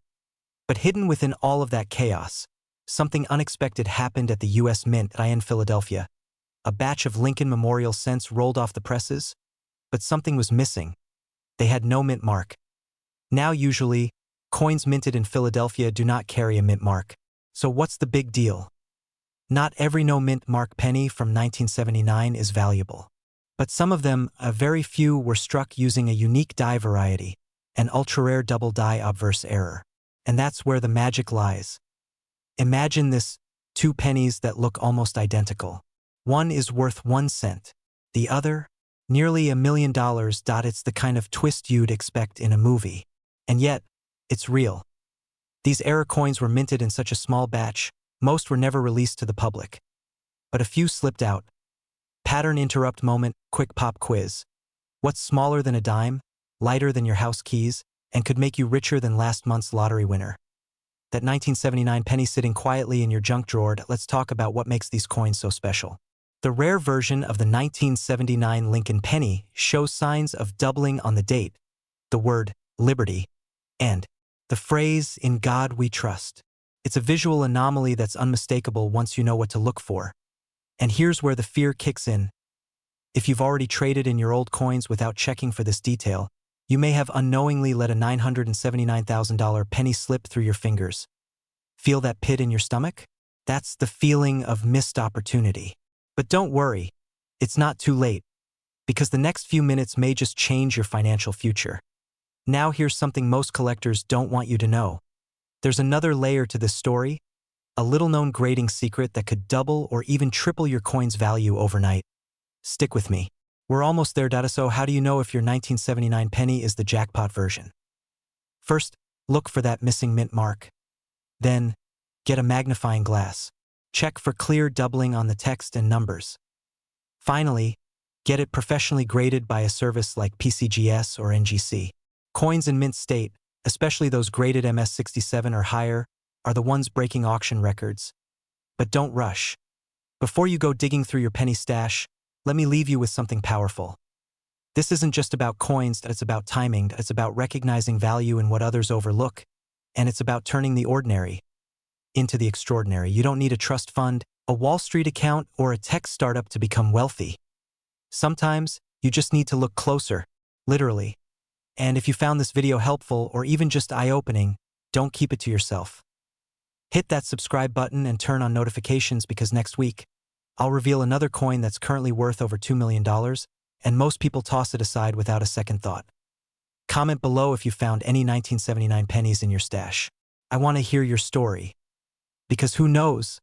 But hidden within all of that chaos, something unexpected happened at the U.S. Mint in Philadelphia. A batch of Lincoln Memorial cents rolled off the presses, but something was missing. They had no mint mark. Now usually, coins minted in Philadelphia do not carry a mint mark. So what's the big deal? Not every no mint mark penny from 1979 is valuable. But some of them, a very few, were struck using a unique die variety, an ultra-rare double die obverse error. And that's where the magic lies. Imagine this, 2 pennies that look almost identical. One is worth 1 cent. The other, nearly $1 million. It's the kind of twist you'd expect in a movie. And yet, it's real. These error coins were minted in such a small batch, most were never released to the public. But a few slipped out. Pattern interrupt moment, quick pop quiz. What's smaller than a dime, lighter than your house keys, and could make you richer than last month's lottery winner? That 1979 penny sitting quietly in your junk drawer. Let's talk about what makes these coins so special. The rare version of the 1979 Lincoln penny shows signs of doubling on the date, the word liberty, and the phrase, "In God we trust." It's a visual anomaly that's unmistakable once you know what to look for. And here's where the fear kicks in. If you've already traded in your old coins without checking for this detail, you may have unknowingly let a $979,000 penny slip through your fingers. Feel that pit in your stomach? That's the feeling of missed opportunity. But don't worry, it's not too late, because the next few minutes may just change your financial future. Now here's something most collectors don't want you to know. There's another layer to this story, a little-known grading secret that could double or even triple your coin's value overnight. Stick with me. We're almost there. So how do you know if your 1979 penny is the jackpot version? First, look for that missing mint mark. Then, get a magnifying glass. Check for clear doubling on the text and numbers. Finally, get it professionally graded by a service like PCGS or NGC. Coins in mint state, especially those graded MS67 or higher, are the ones breaking auction records. But don't rush. Before you go digging through your penny stash, let me leave you with something powerful. This isn't just about coins, it's about timing, it's about recognizing value in what others overlook, and it's about turning the ordinary into the extraordinary. You don't need a trust fund, a Wall Street account, or a tech startup to become wealthy. Sometimes, You just need to look closer, literally. And if you found this video helpful or even just eye-opening, don't keep it to yourself. Hit that subscribe button and turn on notifications because next week, I'll reveal another coin that's currently worth over $2 million, and most people toss it aside without a second thought. Comment below if you found any 1979 pennies in your stash. I want to hear your story. Because who knows?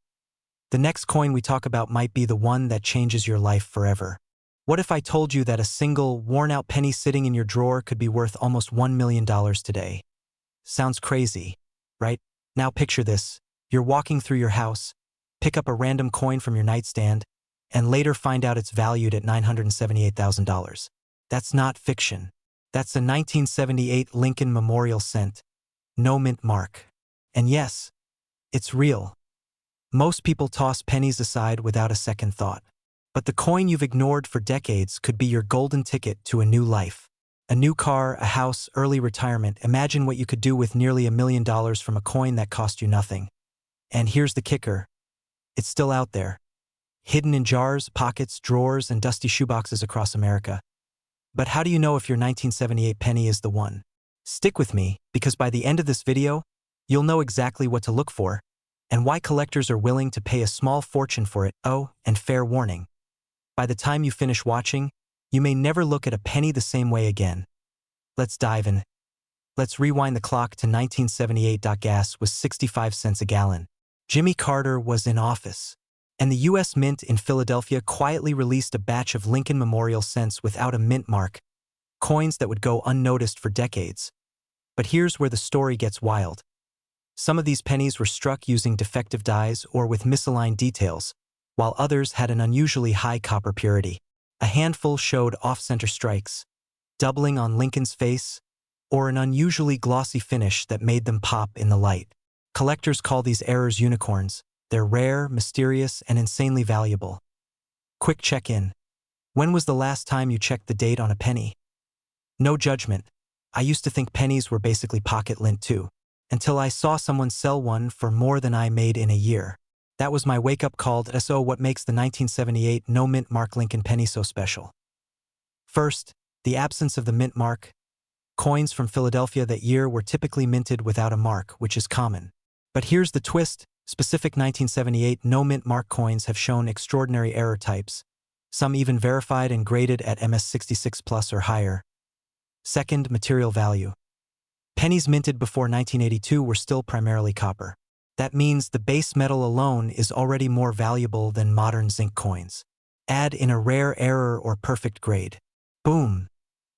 The next coin we talk about might be the one that changes your life forever. What if I told you that a single, worn-out penny sitting in your drawer could be worth almost $1 million today? Sounds crazy, right? Now picture this. You're walking through your house, pick up a random coin from your nightstand, and later find out it's valued at $978,000. That's not fiction. That's a 1978 Lincoln Memorial cent. No mint mark. And yes, it's real. Most people toss pennies aside without a second thought. But the coin you've ignored for decades could be your golden ticket to a new life. A new car, a house, early retirement. Imagine what you could do with nearly $1 million from a coin that cost you nothing. And here's the kicker. It's still out there. Hidden in jars, pockets, drawers, and dusty shoeboxes across America. But how do you know if your 1978 penny is the one? Stick with me, because by the end of this video, you'll know exactly what to look for, and why collectors are willing to pay a small fortune for it. Oh, and fair warning. By the time you finish watching, you may never look at a penny the same way again. Let's dive in. Let's rewind the clock to 1978. Gas was 65 cents a gallon. Jimmy Carter was in office, and the U.S. Mint in Philadelphia quietly released a batch of Lincoln Memorial cents without a mint mark, coins that would go unnoticed for decades. But here's where the story gets wild. Some of these pennies were struck using defective dies or with misaligned details, while others had an unusually high copper purity. A handful showed off-center strikes, doubling on Lincoln's face, or an unusually glossy finish that made them pop in the light. Collectors call these errors unicorns. They're rare, mysterious, and insanely valuable. Quick check-in. When was the last time you checked the date on a penny? No judgment. I used to think pennies were basically pocket lint too, until I saw someone sell one for more than I made in a year. That was my wake-up call. So what makes the 1978 no mint mark Lincoln penny so special? First, the absence of the mint mark. Coins from Philadelphia that year were typically minted without a mark, which is common. But here's the twist. Specific 1978 no mint mark coins have shown extraordinary error types, some even verified and graded at MS66 plus or higher. Second, material value. Pennies minted before 1982 were still primarily copper. That means the base metal alone is already more valuable than modern zinc coins. Add in a rare error or perfect grade. Boom!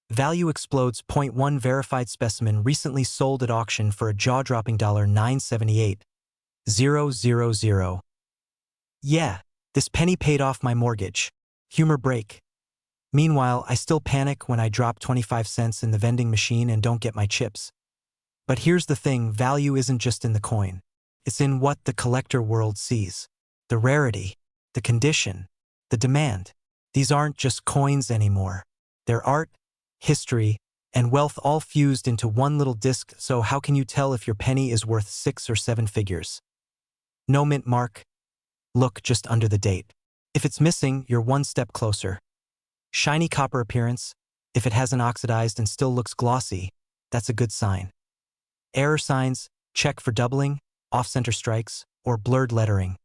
Value explodes. Point one verified specimen recently sold at auction for a jaw-dropping $978,000. Yeah, this penny paid off my mortgage. Humor break. Meanwhile, I still panic when I drop 25 cents in the vending machine and don't get my chips. But here's the thing, value isn't just in the coin. It's in what the collector world sees. The rarity, the condition, the demand. These aren't just coins anymore. They're art, history, and wealth all fused into one little disc. So how can you tell if your penny is worth 6 or 7 figures? No mint mark? Look just under the date. If it's missing, you're one step closer. Shiny copper appearance. If it hasn't oxidized and still looks glossy, that's a good sign. Error signs, check for doubling, off-center strikes, or blurred lettering.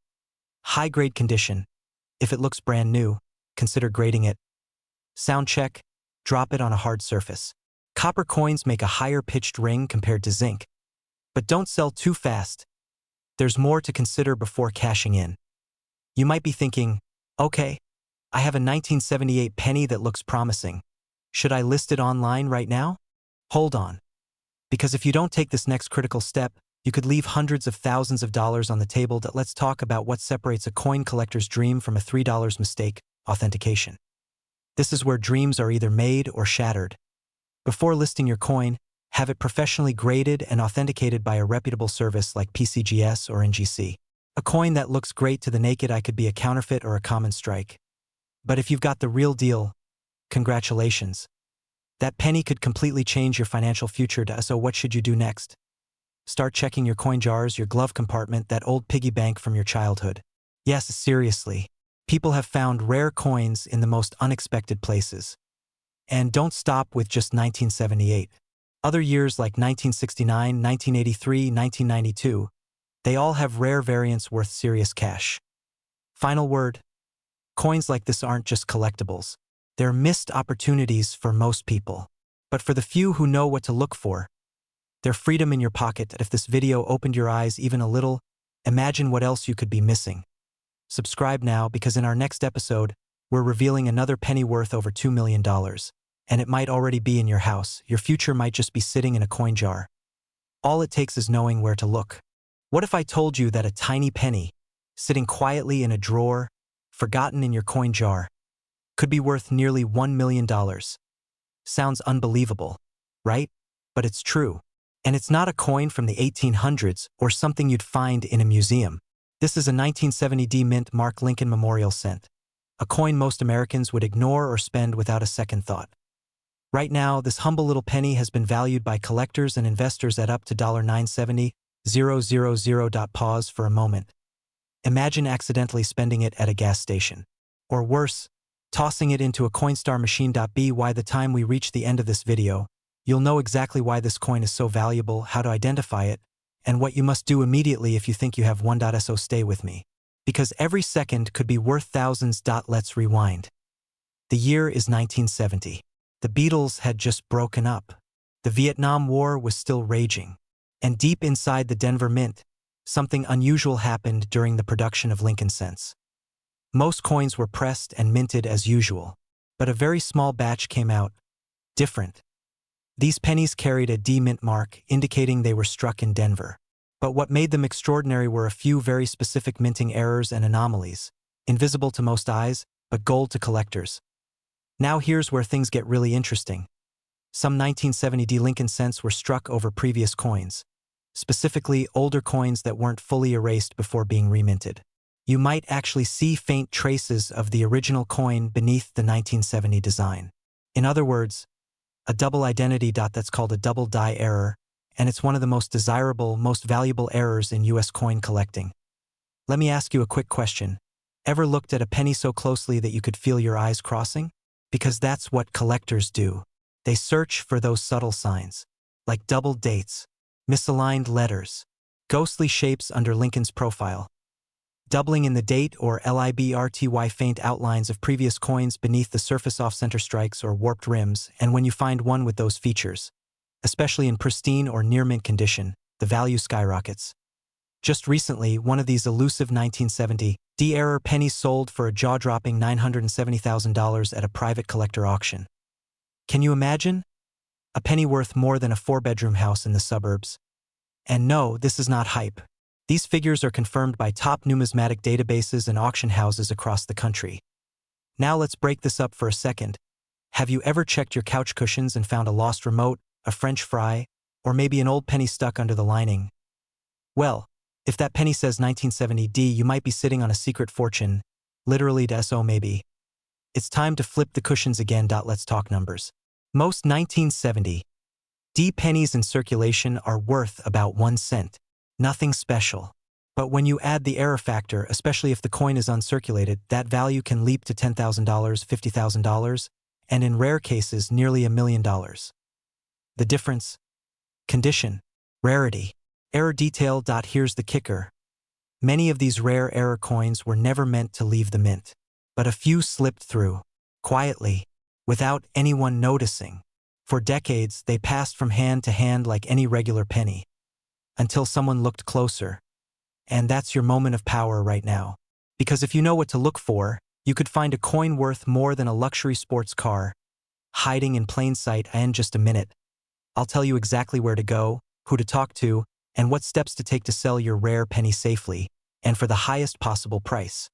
High-grade condition. If it looks brand new, consider grading it. Sound check, drop it on a hard surface. Copper coins make a higher-pitched ring compared to zinc. But don't sell too fast. There's more to consider before cashing in. You might be thinking, okay, I have a 1978 penny that looks promising. Should I list it online right now? Hold on. Because if you don't take this next critical step, you could leave hundreds of thousands of dollars on the table. Let's talk about what separates a coin collector's dream from a $3 mistake: authentication. This is where dreams are either made or shattered. Before listing your coin, have it professionally graded and authenticated by a reputable service like PCGS or NGC. A coin that looks great to the naked eye could be a counterfeit or a common strike. But if you've got the real deal, congratulations. That penny could completely change your financial future. So what should you do next? Start checking your coin jars, your glove compartment, that old piggy bank from your childhood. Yes, seriously. People have found rare coins in the most unexpected places. And don't stop with just 1978. Other years like 1969, 1983, 1992, they all have rare variants worth serious cash. Final word: coins like this aren't just collectibles. They're missed opportunities for most people. But for the few who know what to look for, they're freedom in your pocket. If this video opened your eyes even a little, imagine what else you could be missing. Subscribe now, because in our next episode, we're revealing another penny worth over $2 million. And it might already be in your house. Your future might just be sitting in a coin jar. All it takes is knowing where to look. What if I told you that a tiny penny, sitting quietly in a drawer, forgotten in your coin jar, could be worth nearly $1 million? Sounds unbelievable, right? But it's true. And it's not a coin from the 1800s or something you'd find in a museum. This is a 1970 mint Mark Lincoln Memorial Cent, a coin most Americans would ignore or spend without a second thought. Right now, this humble little penny has been valued by collectors and investors at up to $970,000. Pause for a moment. Imagine accidentally spending it at a gas station. Or worse, tossing it into a Coinstar machine. By the time we reach the end of this video, you'll know exactly why this coin is so valuable, how to identify it, and what you must do immediately if you think you have one. So stay with me, because every second could be worth thousands. Let's rewind. The year is 1970. The Beatles had just broken up. The Vietnam War was still raging. And deep inside the Denver Mint, something unusual happened during the production of Lincoln cents. Most coins were pressed and minted as usual, but a very small batch came out different. These pennies carried a D mint mark, indicating they were struck in Denver. But what made them extraordinary were a few very specific minting errors and anomalies, invisible to most eyes, but gold to collectors. Now here's where things get really interesting. Some 1970 D Lincoln cents were struck over previous coins, specifically older coins that weren't fully erased before being reminted. You might actually see faint traces of the original coin beneath the 1970 design. In other words, a double identity. That's called a double die error, and it's one of the most desirable, most valuable errors in US coin collecting. Let me ask you a quick question. Ever looked at a penny so closely that you could feel your eyes crossing? Because that's what collectors do. They search for those subtle signs, like double dates, misaligned letters, ghostly shapes under Lincoln's profile, doubling in the date, or LIBRTY, faint outlines of previous coins beneath the surface, off-center strikes or warped rims. And when you find one with those features, especially in pristine or near-mint condition, the value skyrockets. Just recently, one of these elusive 1970 D-error pennies sold for a jaw-dropping $970,000 at a private collector auction. Can you imagine? A penny worth more than a 4-bedroom house in the suburbs. And no, this is not hype. These figures are confirmed by top numismatic databases and auction houses across the country. Now let's break this up for a second. Have you ever checked your couch cushions and found a lost remote, a French fry, or maybe an old penny stuck under the lining? Well, if that penny says 1970 D, you might be sitting on a secret fortune, literally. So maybe it's time to flip the cushions again. Let's talk numbers. Most 1970 D pennies in circulation are worth about 1 cent. Nothing special. But when you add the error factor, especially if the coin is uncirculated, that value can leap to $10,000, $50,000, and in rare cases, nearly $1 million. The difference? Condition, rarity, error detail. Here's the kicker. Many of these rare error coins were never meant to leave the mint, but a few slipped through, quietly, without anyone noticing. For decades, they passed from hand to hand like any regular penny, until someone looked closer. And that's your moment of power right now. Because if you know what to look for, you could find a coin worth more than a luxury sports car, hiding in plain sight. In just a minute, I'll tell you exactly where to go, who to talk to, and what steps to take to sell your rare penny safely, and for the highest possible price.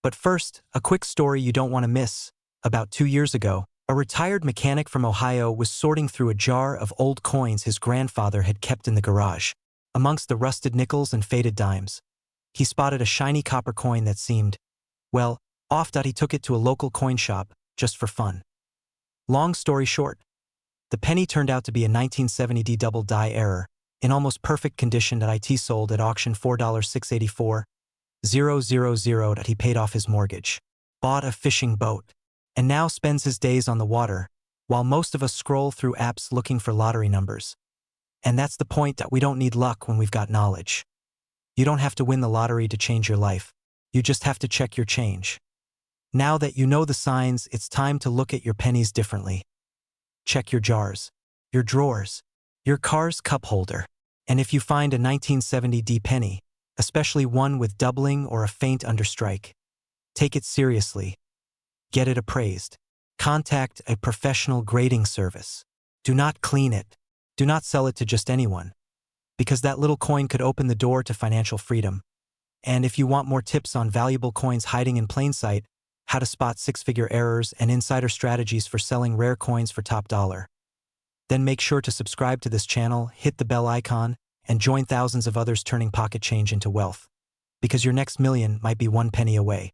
But first, a quick story you don't want to miss. About 2 years ago, a retired mechanic from Ohio was sorting through a jar of old coins his grandfather had kept in the garage. Amongst the rusted nickels and faded dimes, he spotted a shiny copper coin that seemed, well, off. He took it to a local coin shop, just for fun. Long story short, the penny turned out to be a 1970 D double die error, in almost perfect condition. It sold at auction $4,684,000. He paid off his mortgage, bought a fishing boat, and now spends his days on the water, while most of us scroll through apps looking for lottery numbers. And that's the point, that we don't need luck when we've got knowledge. You don't have to win the lottery to change your life. You just have to check your change. Now that you know the signs, it's time to look at your pennies differently. Check your jars, your drawers, your car's cup holder. And if you find a 1970 penny, especially one with doubling or a faint understrike, take it seriously. Get it appraised. Contact a professional grading service. Do not clean it. Do not sell it to just anyone, because that little coin could open the door to financial freedom. And if you want more tips on valuable coins hiding in plain sight, how to spot six-figure errors, and insider strategies for selling rare coins for top dollar, then make sure to subscribe to this channel, hit the bell icon, and join thousands of others turning pocket change into wealth. Because your next million might be one penny away.